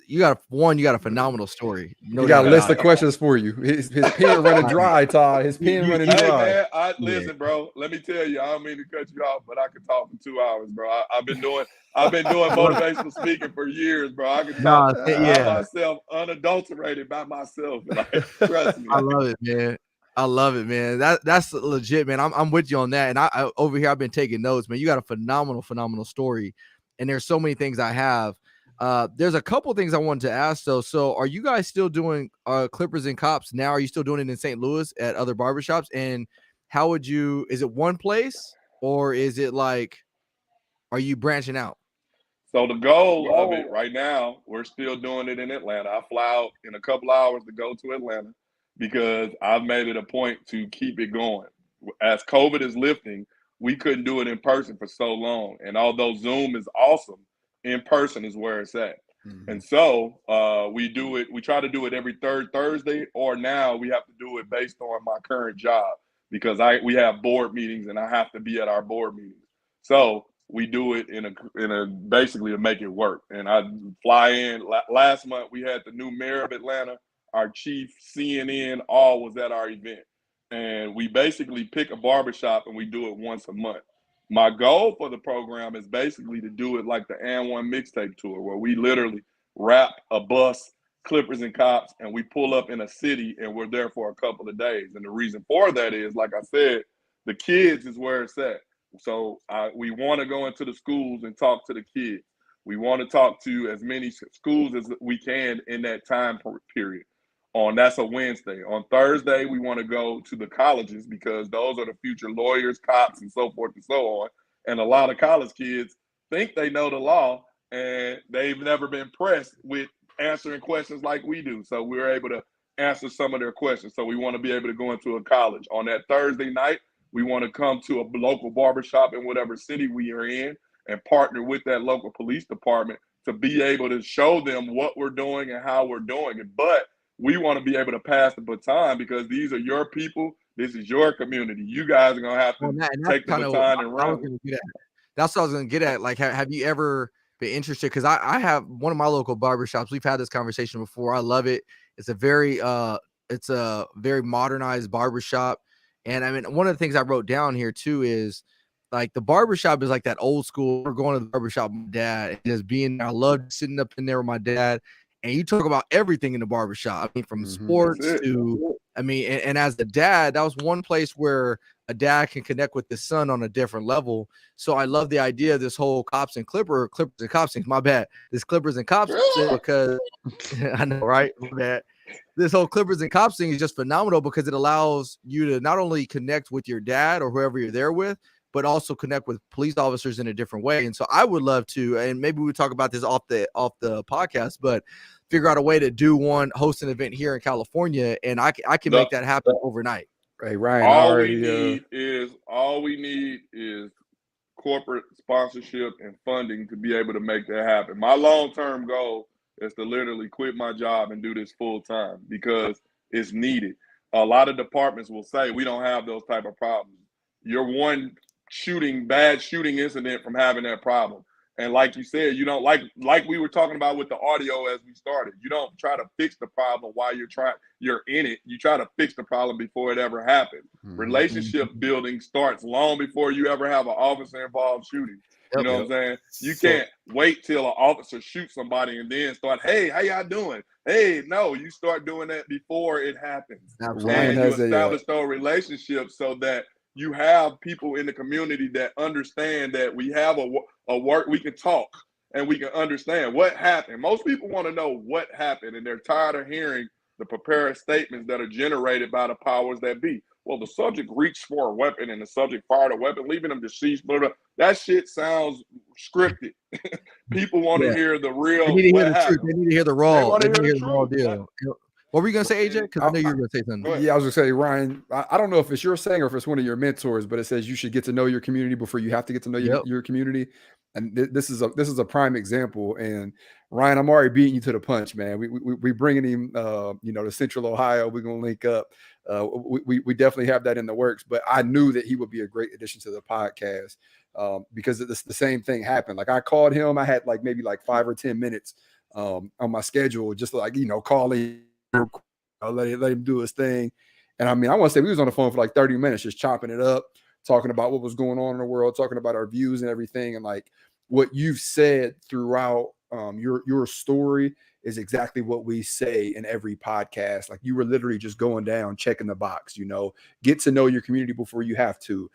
you got a phenomenal story. No, he got a list of questions for you. His pen running dry, Ty. His pen running dry. Man, listen, bro. Let me tell you, I don't mean to cut you off, but I could talk for 2 hours, bro. I've been doing motivational speaking for years, bro. I can talk by myself, unadulterated by myself. Like, trust me. I love it, man. That's legit, man. I'm with you on that. And I over here, I've been taking notes, man. You got a phenomenal story. And there's so many things I have. There's a couple things I wanted to ask, though. So are you guys still doing Clippers and Cops now? Are you still doing it in St. Louis at other barbershops? And how would you – is it one place, or is it like – are you branching out? So the goal of it right now, we're still doing it in Atlanta. I fly out in a couple hours to go to Atlanta, because I've made it a point to keep it going. As COVID is lifting, we couldn't do it in person for so long. And although Zoom is awesome, in person is where it's at. Mm-hmm. And so we try to do it every third Thursday, or now we have to do it based on my current job because we have board meetings and I have to be at our board meetings. So we do it in a basically to make it work. And I fly in. Last month we had the new mayor of Atlanta, our chief, CNN, all was at our event. And we basically pick a barbershop and we do it once a month. My goal for the program is basically to do it like the And One mixtape tour, where we literally wrap a bus, Clippers and cops, and we pull up in a city and we're there for a couple of days. And the reason for that is, like I said, the kids is where it's at. So we want to go into the schools and talk to the kids. We want to talk to as many schools as we can in that time period. That's a Wednesday. On Thursday, we want to go to the colleges because those are the future lawyers, cops, and so forth and so on. And a lot of college kids think they know the law, and they've never been pressed with answering questions like we do. So we're able to answer some of their questions. So we want to be able to go into a college. On that Thursday night, we want to come to a local barbershop in whatever city we are in and partner with that local police department to be able to show them what we're doing and how we're doing it. But we want to be able to pass the baton because these are your people. This is your community. You guys are going to have to take the baton and run. That's what I was going to get at. Like, have you ever been interested? Because I have one of my local barbershops. We've had this conversation before. I love it. It's a very modernized barbershop. And I mean, one of the things I wrote down here too is like the barbershop is like that old school. We're going to the barbershop with my dad and just being there. I love sitting up in there with my dad. And you talk about everything in the barbershop. I mean, from sports to, I mean, and as a dad, that was one place where a dad can connect with his son on a different level. So I love the idea of this whole Clippers and Cops thing. My bad. This Clippers and Cops thing because I know, right? My bad. This whole Clippers and Cops thing is just phenomenal because it allows you to not only connect with your dad or whoever you're there with, but also connect with police officers in a different way. And so I would love to, and maybe we'll talk about this off the podcast, but figure out a way to host an event here in California, and I can make that happen overnight. Hey, Ryan, all we need is corporate sponsorship and funding to be able to make that happen. My long-term goal is to literally quit my job and do this full time because it's needed. A lot of departments will say we don't have those type of problems. You're one bad shooting incident from having that problem. And like you said, you don't like we were talking about with the audio as we started. You don't try to fix the problem while you're in it. You try to fix the problem before it ever happens. Mm-hmm. Relationship building starts long before you ever have an officer involved shooting. You know what I'm saying? You can't wait till an officer shoots somebody and then start, hey, how y'all doing? Hey, no, you start doing that before it happens. And you establish those relationships so that you have people in the community that understand that we have a work, we can talk and we can understand what happened. Most people want to know what happened, and they're tired of hearing the prepared statements that are generated by the powers that be. Well, the subject reached for a weapon and the subject fired a weapon, leaving them deceased. Blah, blah. That shit sounds scripted. People want to hear the real. They need to hear the truth. They need to hear the raw. They need to hear the raw deal. What were you going to say, AJ? Because I know you were going to say something. Yeah, I was going to say, Ryan, I don't know if it's your saying or if it's one of your mentors, but it says you should get to know your community before you have to get to know your community. And this is a prime example. And Ryan, I'm already beating you to the punch, man. We bringing him, to Central Ohio. We're going to link up. We definitely have that in the works. But I knew that he would be a great addition to the podcast because the same thing happened. Like I called him. I had maybe 5 or 10 minutes on my schedule, just calling. Let him do his thing. And I mean, I want to say we was on the phone for 30 minutes, just chopping it up, talking about what was going on in the world, talking about our views and everything. And what you've said throughout your story is exactly what we say in every podcast. You were literally just going down, checking the box, get to know your community before you have to,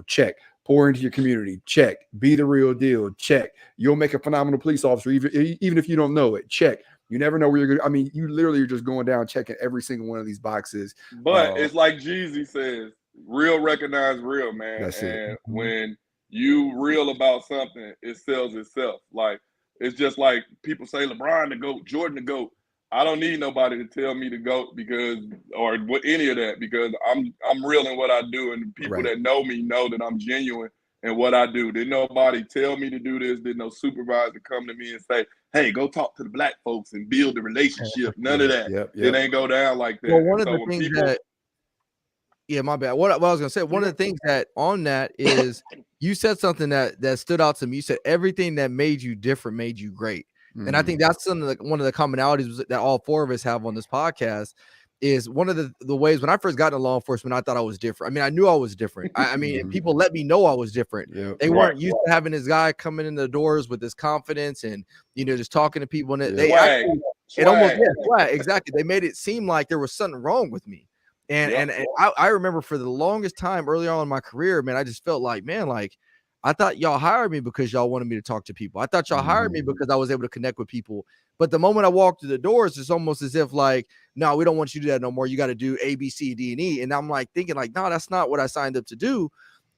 check, pour into your community, check, be the real deal, check. You'll make a phenomenal police officer, even if you don't know it, check. You never know where you're going. I mean, you literally are just going down, checking every single one of these boxes. But it's like Jeezy says, real recognize real, man. That's and when you real about something, it sells itself. It's just like people say LeBron the GOAT, Jordan the GOAT. I don't need nobody to tell me the GOAT or any of that because I'm real in what I do, and people that know me know that I'm genuine and what I do. Didn't nobody tell me to do this. Didn't no supervisor come to me and say, hey, go talk to the black folks and build a relationship. None of that. Yep. It ain't go down like that. Well, one And of so the when things people, that, yeah, my bad. What I was gonna say, one of the things that on that is you said something that stood out to me. You said everything that made you different made you great. And I think that's one of the commonalities that all four of us have on this podcast is one of the ways when I first got into law enforcement, I thought I was different. I mean, I knew I was different. I mean, and people let me know I was different. Yep. They weren't used to having this guy coming in the doors with this confidence and, you know, just talking to people. And they actually, it almost, exactly. They made it seem like there was something wrong with me. And I remember for the longest time early on in my career, man, I just felt like, man, like, I thought y'all hired me because y'all wanted me to talk to people. I thought y'all hired me because I was able to connect with people. But the moment I walked through the doors, it's almost as if like, no, we don't want you to do that no more. You got to do A, B, C, D, and E. And I'm like thinking like, no, that's not what I signed up to do.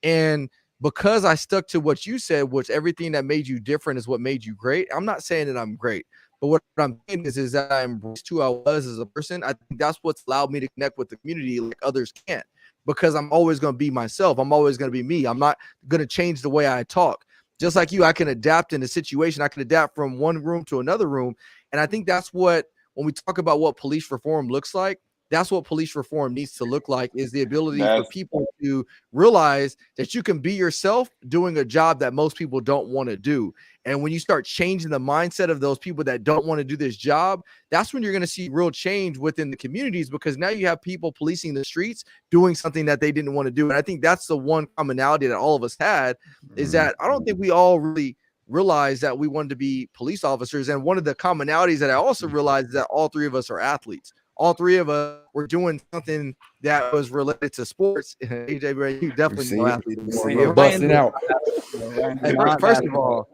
And because I stuck to what you said, which everything that made you different is what made you great. I'm not saying that I'm great, but what I'm saying is that I embraced who I was as a person. I think that's what's allowed me to connect with the community like others can't. Because I'm always going to be myself. I'm always going to be me. I'm not going to change the way I talk. Just like you, I can adapt in a situation. I can adapt from one room to another room. And I think that's what, when we talk about what police reform looks like, that's what police reform needs to look like, is the ability for people to realize that you can be yourself doing a job that most people don't want to do. And when you start changing the mindset of those people that don't want to do this job, that's when you're going to see real change within the communities, because now you have people policing the streets doing something that they didn't want to do. And I think that's the one commonality that all of us had, is that I don't think we all really realized that we wanted to be police officers. And one of the commonalities that I also realized is that all three of us are athletes. All three of us were doing something that was related to sports. AJ, bro, you definitely know athlete. Busting out. Hey, first of all,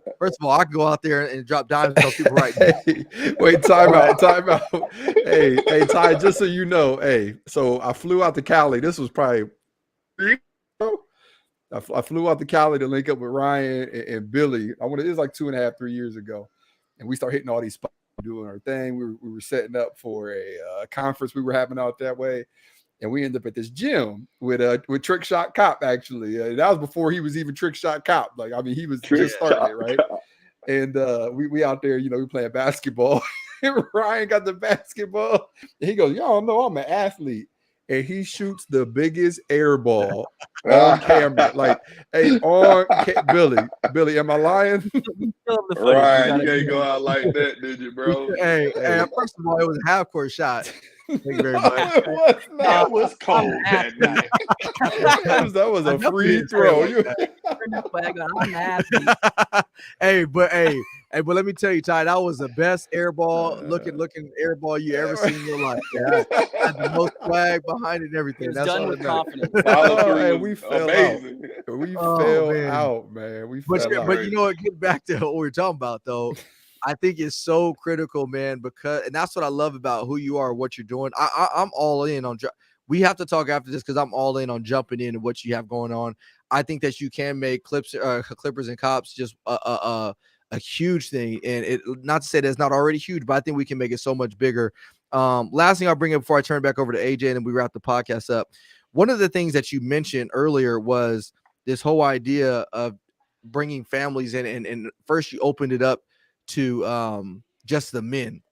I can go out there and drop dimes and tell people right now. Wait, time out. Hey, Ty, just so you know, hey, so I flew out to Cali. This was probably I flew out to Cali to link up with Ryan and Billy. It was like 2.5, 3 years ago. And we started hitting all these spots, doing our thing. We were setting up for a conference we were having out that way. And we ended up at this gym with Trick Shot Cop, actually. That was before he was even Trick Shot Cop. Like, I mean, he was just starting it, right? And we out there, you know, we playing basketball. And Ryan got the basketball. And he goes, y'all know I'm an athlete. And he shoots the biggest air ball on camera. Like, hey, Billy, am I lying? Ryan, you can't go out like that, did you, bro? Hey, first of all, it was a half-court shot. Thank you very much. That was cold that night. that was a free throw. Hey, but let me tell you, Ty, that was the best air ball looking air ball you ever seen in your life. Yeah. Had the most swag behind it and everything. That's done with confidence. We fell out. We fell out, man. But you know what? Get back to what we were talking about, though. I think it's so critical, man, and that's what I love about who you are, what you're doing. I'm all in on. We have to talk after this because I'm all in on jumping in and what you have going on. I think that you can make Clippers and Cops just a huge thing, and it not to say that it's not already huge, but I think we can make it so much bigger. Last thing I'll bring up before I turn it back over to AJ and then we wrap the podcast up. One of the things that you mentioned earlier was this whole idea of bringing families in, and first you opened it up to just the men,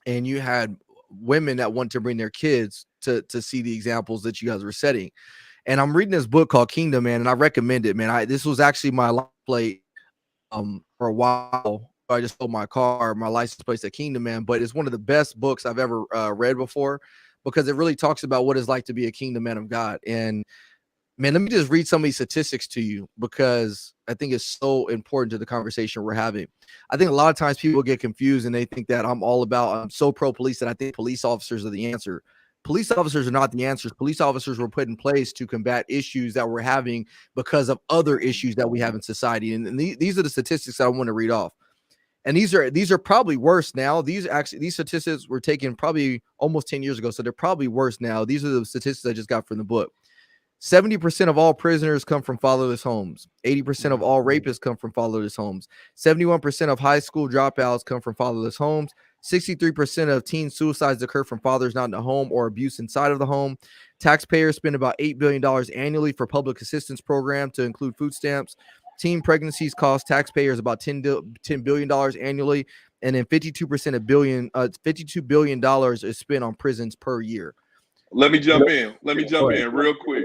and you had women that want to bring their kids to see the examples that you guys were setting. And I'm reading this book called Kingdom, man, and I recommend it, man. This was actually my license plate for a while. I just sold my license plate at Kingdom, man, but it's one of the best books I've ever read before, because it really talks about what it's like to be a kingdom man of God. And man, let me just read some of these statistics to you, because I think it's so important to the conversation we're having. I think a lot of times people get confused and they think that I'm so pro police that I think police officers are the answer. Police officers are not the answers. Police officers were put in place to combat issues that we're having because of other issues that we have in society. And these are the statistics that I want to read off. And these are probably worse now. These statistics were taken probably almost 10 years ago, so they're probably worse now. These are the statistics I just got from the book. 70% of all prisoners come from fatherless homes. 80% of all rapists come from fatherless homes. 71% of high school dropouts come from fatherless homes. 63% of teen suicides occur from fathers not in the home or abuse inside of the home. Taxpayers spend about $8 billion annually for public assistance programs to include food stamps. Teen pregnancies cost taxpayers about $10 billion annually, and then $52 billion is spent on prisons per year. Let me jump in real quick.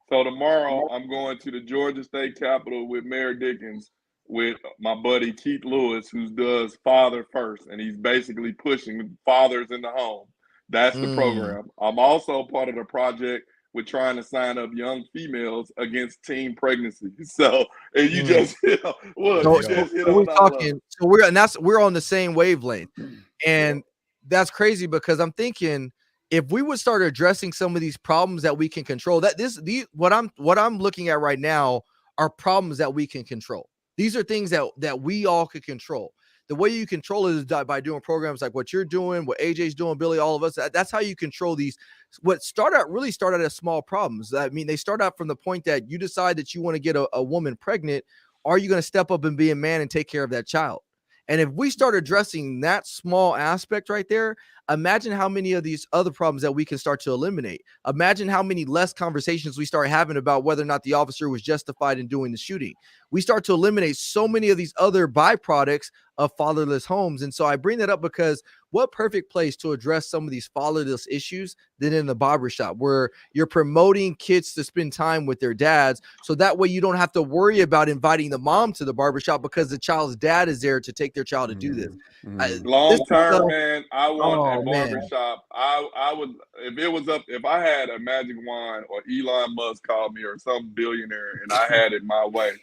So tomorrow I'm going to the Georgia State Capitol with Mayor Dickens with my buddy Keith Lewis, who does Father First, and he's basically pushing fathers in the home. That's the program. I'm also part of the project with trying to sign up young females against teen pregnancy. So, and you just hit on, we're on the same wavelength, and that's crazy because I'm thinking if we would start addressing some of these problems that we can control, what I'm looking at right now are problems that we can control. These are things that we all could control. The way you control it is by doing programs like what you're doing, what AJ's doing, Billy, all of us. That's how you control these. What really started as small problems. I mean, they start out from the point that you decide that you want to get a woman pregnant. Are you going to step up and be a man and take care of that child? And if we start addressing that small aspect right there, imagine how many of these other problems that we can start to eliminate. Imagine how many less conversations we start having about whether or not the officer was justified in doing the shooting. We start to eliminate so many of these other byproducts of fatherless homes. And so I bring that up because what perfect place to address some of these fatherless issues than in the barbershop, where you're promoting kids to spend time with their dads. So that way you don't have to worry about inviting the mom to the barbershop because the child's dad is there to take their child to do this. Long term, man, I want a barbershop. I would, if I had a magic wand or Elon Musk called me or some billionaire and I had it my way,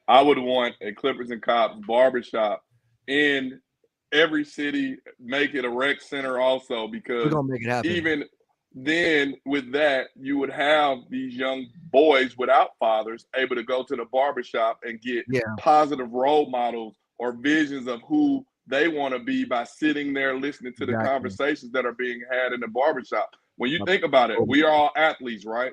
I would want a Clippers and Cops barbershop in every city, make it a rec center also, because we're gonna make it happen. Even then with that, you would have these young boys without fathers able to go to the barbershop and get positive role models or visions of who they want to be by sitting there listening to the conversations that are being had in the barbershop. When you think about it, we are all athletes, right?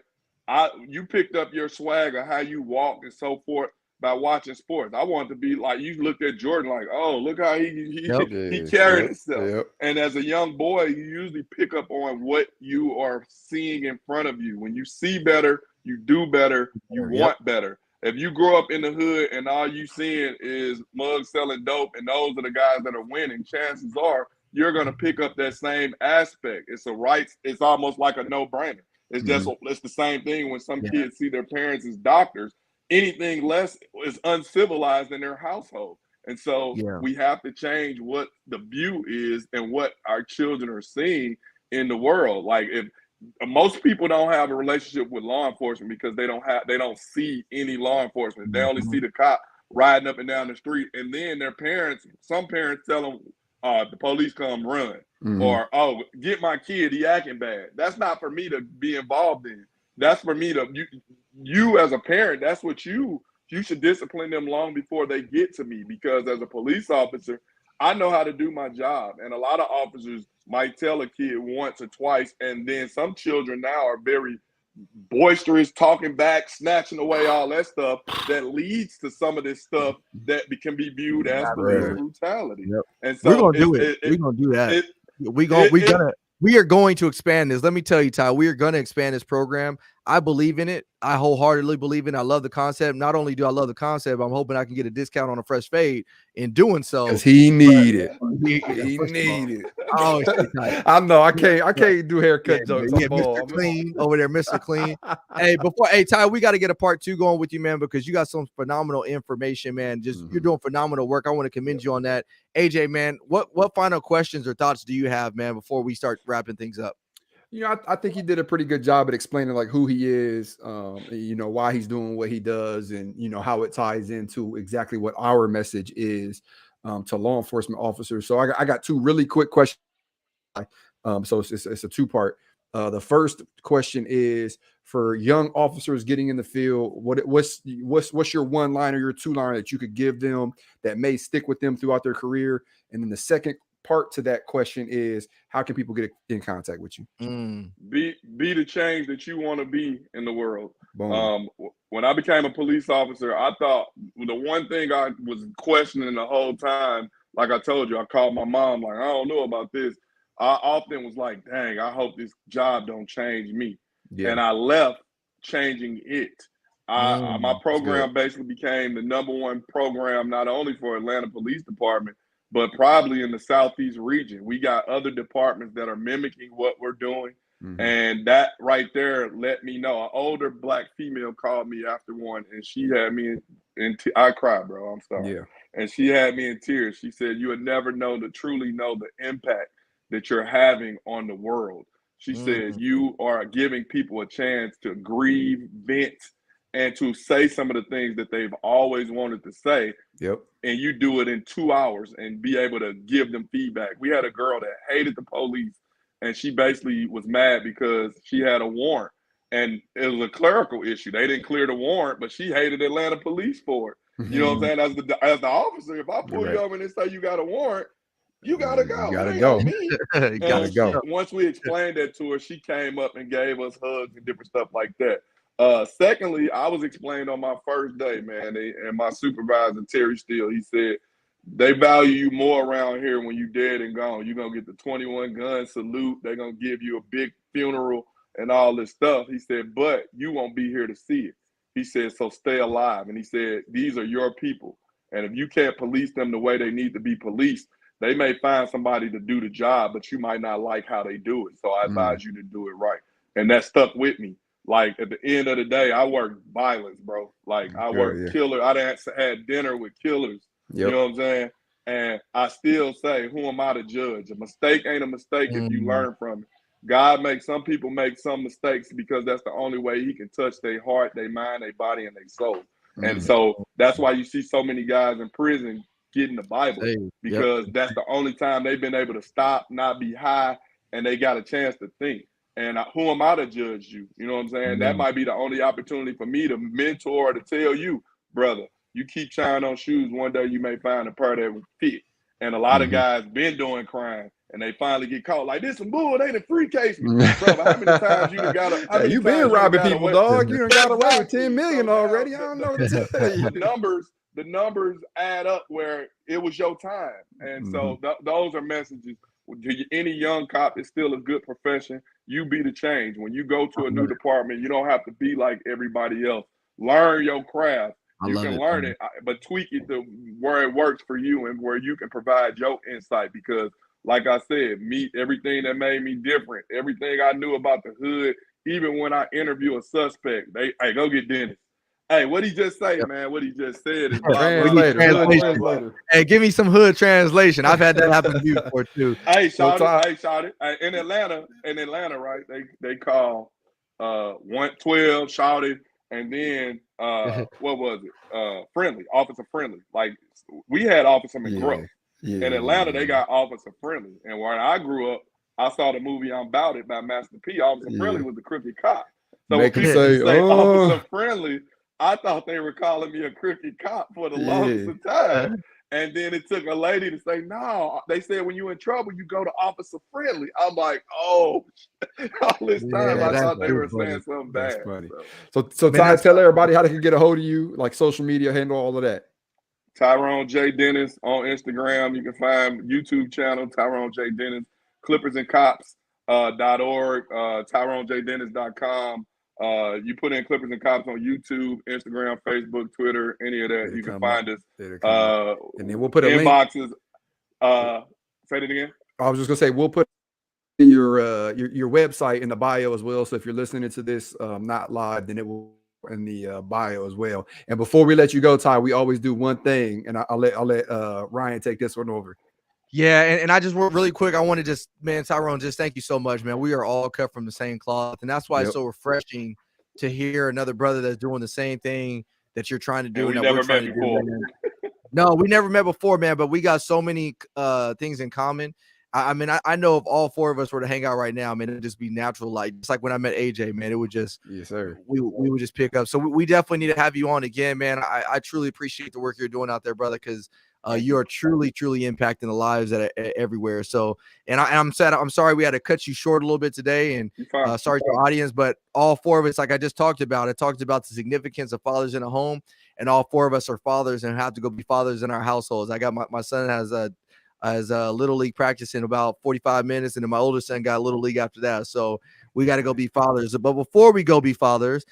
You picked up your swag of how you walk and so forth by watching sports. I wanted to be like, you looked at Jordan like, oh, look how he carried himself. Yep. And as a young boy, you usually pick up on what you are seeing in front of you. When you see better, you do better, you want better. If you grow up in the hood and all you seeing is mugs selling dope and those are the guys that are winning, chances are you're going to pick up that same aspect. It's almost like a no-brainer. It's just, it's the same thing when some kids see their parents as doctors. Anything less is uncivilized in their household. And so we have to change what the view is and what our children are seeing in the world. Like, if most people don't have a relationship with law enforcement because they don't see any law enforcement. They only see the cop riding up and down the street. And then some parents tell them, the police come run. Or, oh, get my kid, he acting bad. That's not for me to be involved in. That's for me to, you as a parent, that's what you should discipline them long before they get to me, because as a police officer, I know how to do my job. And a lot of officers might tell a kid once or twice, and then some children now are very boisterous, talking back, snatching away all that stuff that leads to some of this stuff that can be viewed as police brutality. And so we're gonna do it. We're gonna do that. We are going to expand this. Let me tell you, Ty, we are going to expand this program. I believe in it. I wholeheartedly believe in it. I love the concept. Not only do I love the concept, I'm hoping I can get a discount on a fresh fade in doing so. Because he need it. He need it. Oh, I know. I can't do haircut jokes. Mr. Clean over there, Mr. Clean. Hey, Ty, we got to get a part 2 going with you, man, because you got some phenomenal information, man. You're doing phenomenal work. I want to commend you on that. AJ, man, what final questions or thoughts do you have, man, before we start wrapping things up? I think he did a pretty good job at explaining like who he is, why he's doing what he does, and how it ties into exactly what our message is to law enforcement officers. So I got 2 really quick questions. So it's a 2-part. The first question is for young officers getting in the field. What's your 1-liner, your 2-liner that you could give them that may stick with them throughout their career? And then the second part to that question is, how can people get in contact with you? Be the change that you want to be in the world. When I became a police officer, I thought the one thing I was questioning the whole time like I told you, I called my mom, like, I don't know about this. I often was like, dang, I hope this job don't change me. Yeah. And I left changing it. My program basically became the #1 program, not only for Atlanta Police Department, but probably in the Southeast region. We got other departments that are mimicking what we're doing. Mhm. And that right there let me know. An older Black female called me after one, and she had me I cried, bro. I'm sorry. Yeah. And she had me in tears. She said, "You would never truly know the impact that you're having on the world." She said, "You are giving people a chance to grieve, vent, and to say some of the things that they've always wanted to say." Yep. And you do it in 2 hours and be able to give them feedback. We had a girl that hated the police, and she basically was mad because she had a warrant, and it was a clerical issue. They didn't clear the warrant, but she hated Atlanta police for it. You know what I'm saying? As the officer, if I pull you over and say you got a warrant, you gotta go. You gotta it ain't go. on me. You gotta go. Once we explained that to her, she came up and gave us hugs and different stuff like that. Secondly, I was explained on my first day, man, and my supervisor, Terry Steele, he said, they value you more around here when you dead and gone. You're going to get the 21 gun salute. They're going to give you a big funeral and all this stuff. He said, but you won't be here to see it. He said, so stay alive. And he said, these are your people. And if you can't police them the way they need to be policed, they may find somebody to do the job, but you might not like how they do it. So I advise you to do it right. And that stuck with me. Like, at the end of the day, I worked violence, bro. Like, I worked killer. I had dinner with killers. Yep. You know what I'm saying? And I still say, who am I to judge? A mistake ain't a mistake if you learn from it. God makes some people make some mistakes because that's the only way he can touch their heart, their mind, their body, and their soul. And so that's why you see so many guys in prison getting the Bible, because that's the only time they've been able to stop, not be high, and they got a chance to think. And who am I to judge you? You know what I'm saying? That might be the only opportunity for me to mentor or to tell you, brother, you keep trying on shoes, one day you may find a pair that would fit. And a lot of guys been doing crime, and they finally get caught. Like, this some bull, they done free case me. Brother, how many times you done got you been robbing people, dog. You done got away with 10 million already. I don't know what to tell you. The numbers add up where it was your time. And so those are messages. To any young cop, it's still a good profession. You be the change. When you go to a new department, you don't have to be like everybody else. Learn your craft. You can learn it, but tweak it to where it works for you and where you can provide your insight. Because, like I said, everything that made me different, everything I knew about the hood, even when I interview a suspect, hey, go get Dennis. Hey, what he just say, man? What he just said is translator. Hey, give me some hood translation. I've had that happen to me before too. Hey, shout it. In Atlanta, right? They call 112, shout it, and then what was it? Friendly, officer friendly. Like, we had Officer McGruff. In Atlanta, they got Officer Friendly. And when I grew up, I saw the movie I'm About It by Master P. Officer Friendly was the crooked cop. So when people say Officer Friendly, I thought they were calling me a crooked cop for the longest of time. And then it took a lady to say, no. They said, when you're in trouble, you go to Officer Friendly. I'm like, oh, all this time I thought they were saying something bad. That's funny. So Ty, tell everybody how they can get a hold of you, like social media, handle all of that. Tyrone J. Dennis on Instagram. You can find YouTube channel, Tyrone J. Dennis, clippersandcops.org, TyroneJDennis.com. You put in Clippers and Cops on YouTube, Instagram, Facebook, Twitter, any of that. You can find us. And then we'll put a inboxes. link. Say it again. I was just gonna say we'll put your website in the bio as well. So if you're listening to this not live, then it will in the bio as well. And before we let you go, Ty, we always do one thing, and I'll let Ryan take this one over. Yeah, and I just really quick, I want to just, man, Tyrone, just thank you so much, man. We are all cut from the same cloth, and that's why it's so refreshing to hear another brother that's doing the same thing that you're trying to do. And we never met before. No, we never met before, man, but we got so many things in common. I mean, I know if all four of us were to hang out right now, I mean, it'd just be natural. Like, just like when I met AJ, man, it would just, yes, sir. We would just pick up. So we definitely need to have you on again, man. I truly appreciate the work you're doing out there, brother, because you are truly impacting the lives everywhere. So, and I'm sad. I'm sorry we had to cut you short a little bit today, and sorry to the audience, but all four of us, like I just talked about, the significance of fathers in a home, and all four of us are fathers and have to go be fathers in our households. I got my son has as little league practice in about 45 minutes, and then my older son got little league after that. So we got to go be fathers. But before we go be fathers,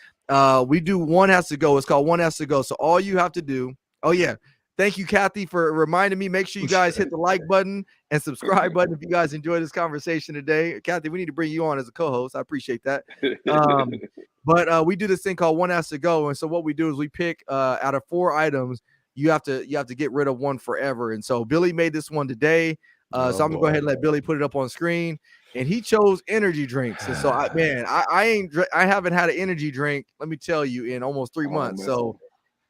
we do One Has to Go. It's called One Has to Go. So all you have to do, oh yeah, thank you, Kathy, for reminding me. Make sure you guys hit the like button and subscribe button if you guys enjoyed this conversation today. Kathy, we need to bring you on as a co-host. I appreciate that. But we do this thing called One Has to Go, and so what we do is we pick out of 4 items. You have to get rid of one forever. And so Billy made this one today. So I'm gonna go ahead and let Billy put it up on screen. And he chose energy drinks. And so I haven't had an energy drink, let me tell you, in almost 3 months. So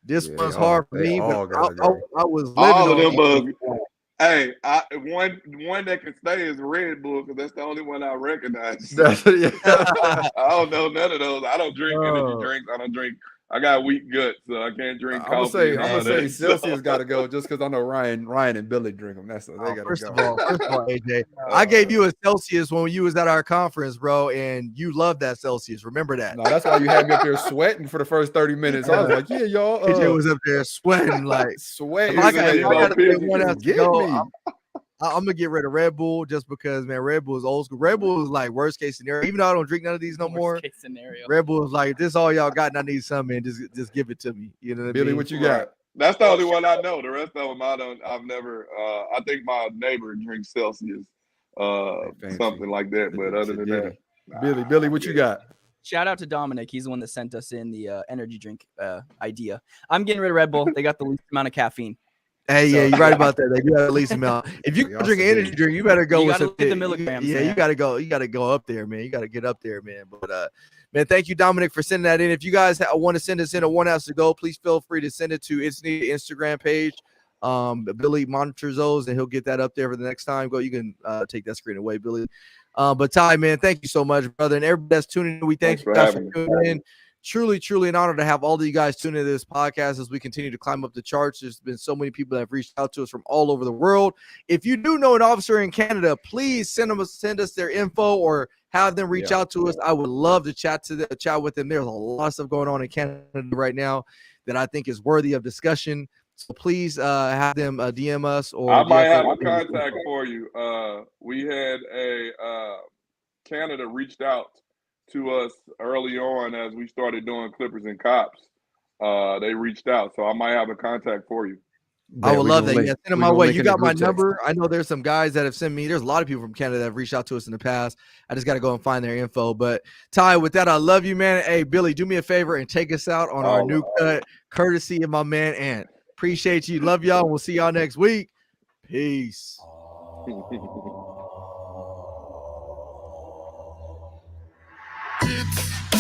this was hard for me, but I was living all of on them bugs. Hey, one that can stay is Red Bull, because that's the only one I recognize. I don't know none of those. I don't drink energy drinks. I got weak guts, so I can't drink coffee. I'm gonna say Celsius got to go just because I know Ryan and Billy drink them. That's they got to go. First of all, AJ, I gave you a Celsius when you was at our conference, bro, and you loved that Celsius. Remember that? No, that's why you had me up there sweating for the first 30 minutes. I was like, yeah, y'all. AJ was up there sweating like sweating. I got to one out to go. I'm gonna get rid of Red Bull just because, man, Red Bull is old school. Red Bull is like worst case scenario. Even though I don't drink none of these no more. Worst case scenario. Red Bull is like, this all y'all got, and I need some, man. Just give it to me. You know what Billy, I mean? what you got? That's the only one I know. The rest of them I've never. I think my neighbor drinks Celsius, something like that. But other than that, Billy, what you got? Shout out to Dominic. He's the one that sent us in the energy drink idea. I'm getting rid of Red Bull. They got the least amount of caffeine. Hey, yeah, you're right about that. They do have the least amount. If you drink an energy drink, you better go with the milligrams. Yeah, you gotta go. You gotta go up there, man. You gotta get up there, man. But man, thank you, Dominic, for sending that in. If you guys want to send us in a One Has to Go, please feel free to send it to It's Needed Instagram page. Billy monitors those, and he'll get that up there for the next time. Go, you can take that screen away, Billy. But Ty, man, thank you so much, brother, and everybody that's tuning in. We thank you guys for tuning in. Truly an honor to have all of you guys tune into this podcast as we continue to climb up the charts. There's been so many people that have reached out to us from all over the world. If you do know an officer in Canada, please send us their info or have them reach out to us. I would love to chat with them. There's a lot of stuff going on in Canada right now that I think is worthy of discussion. So please have them DM us. Or I might have a contact for you. We had a Canada reached out to us early on as we started doing Clippers and Cops. They reached out, so I might have a contact for you. I would love that. Yeah, send them my way. You got my number. I know there's some guys that have sent me. There's a lot of people from Canada that have reached out to us in the past. I just got to go and find their info. But Ty, with that, I love you, man. Hey, Billy, do me a favor and take us out on our new cut, courtesy of my man Ant. Appreciate you. Love y'all. We'll see y'all next week. Peace. It's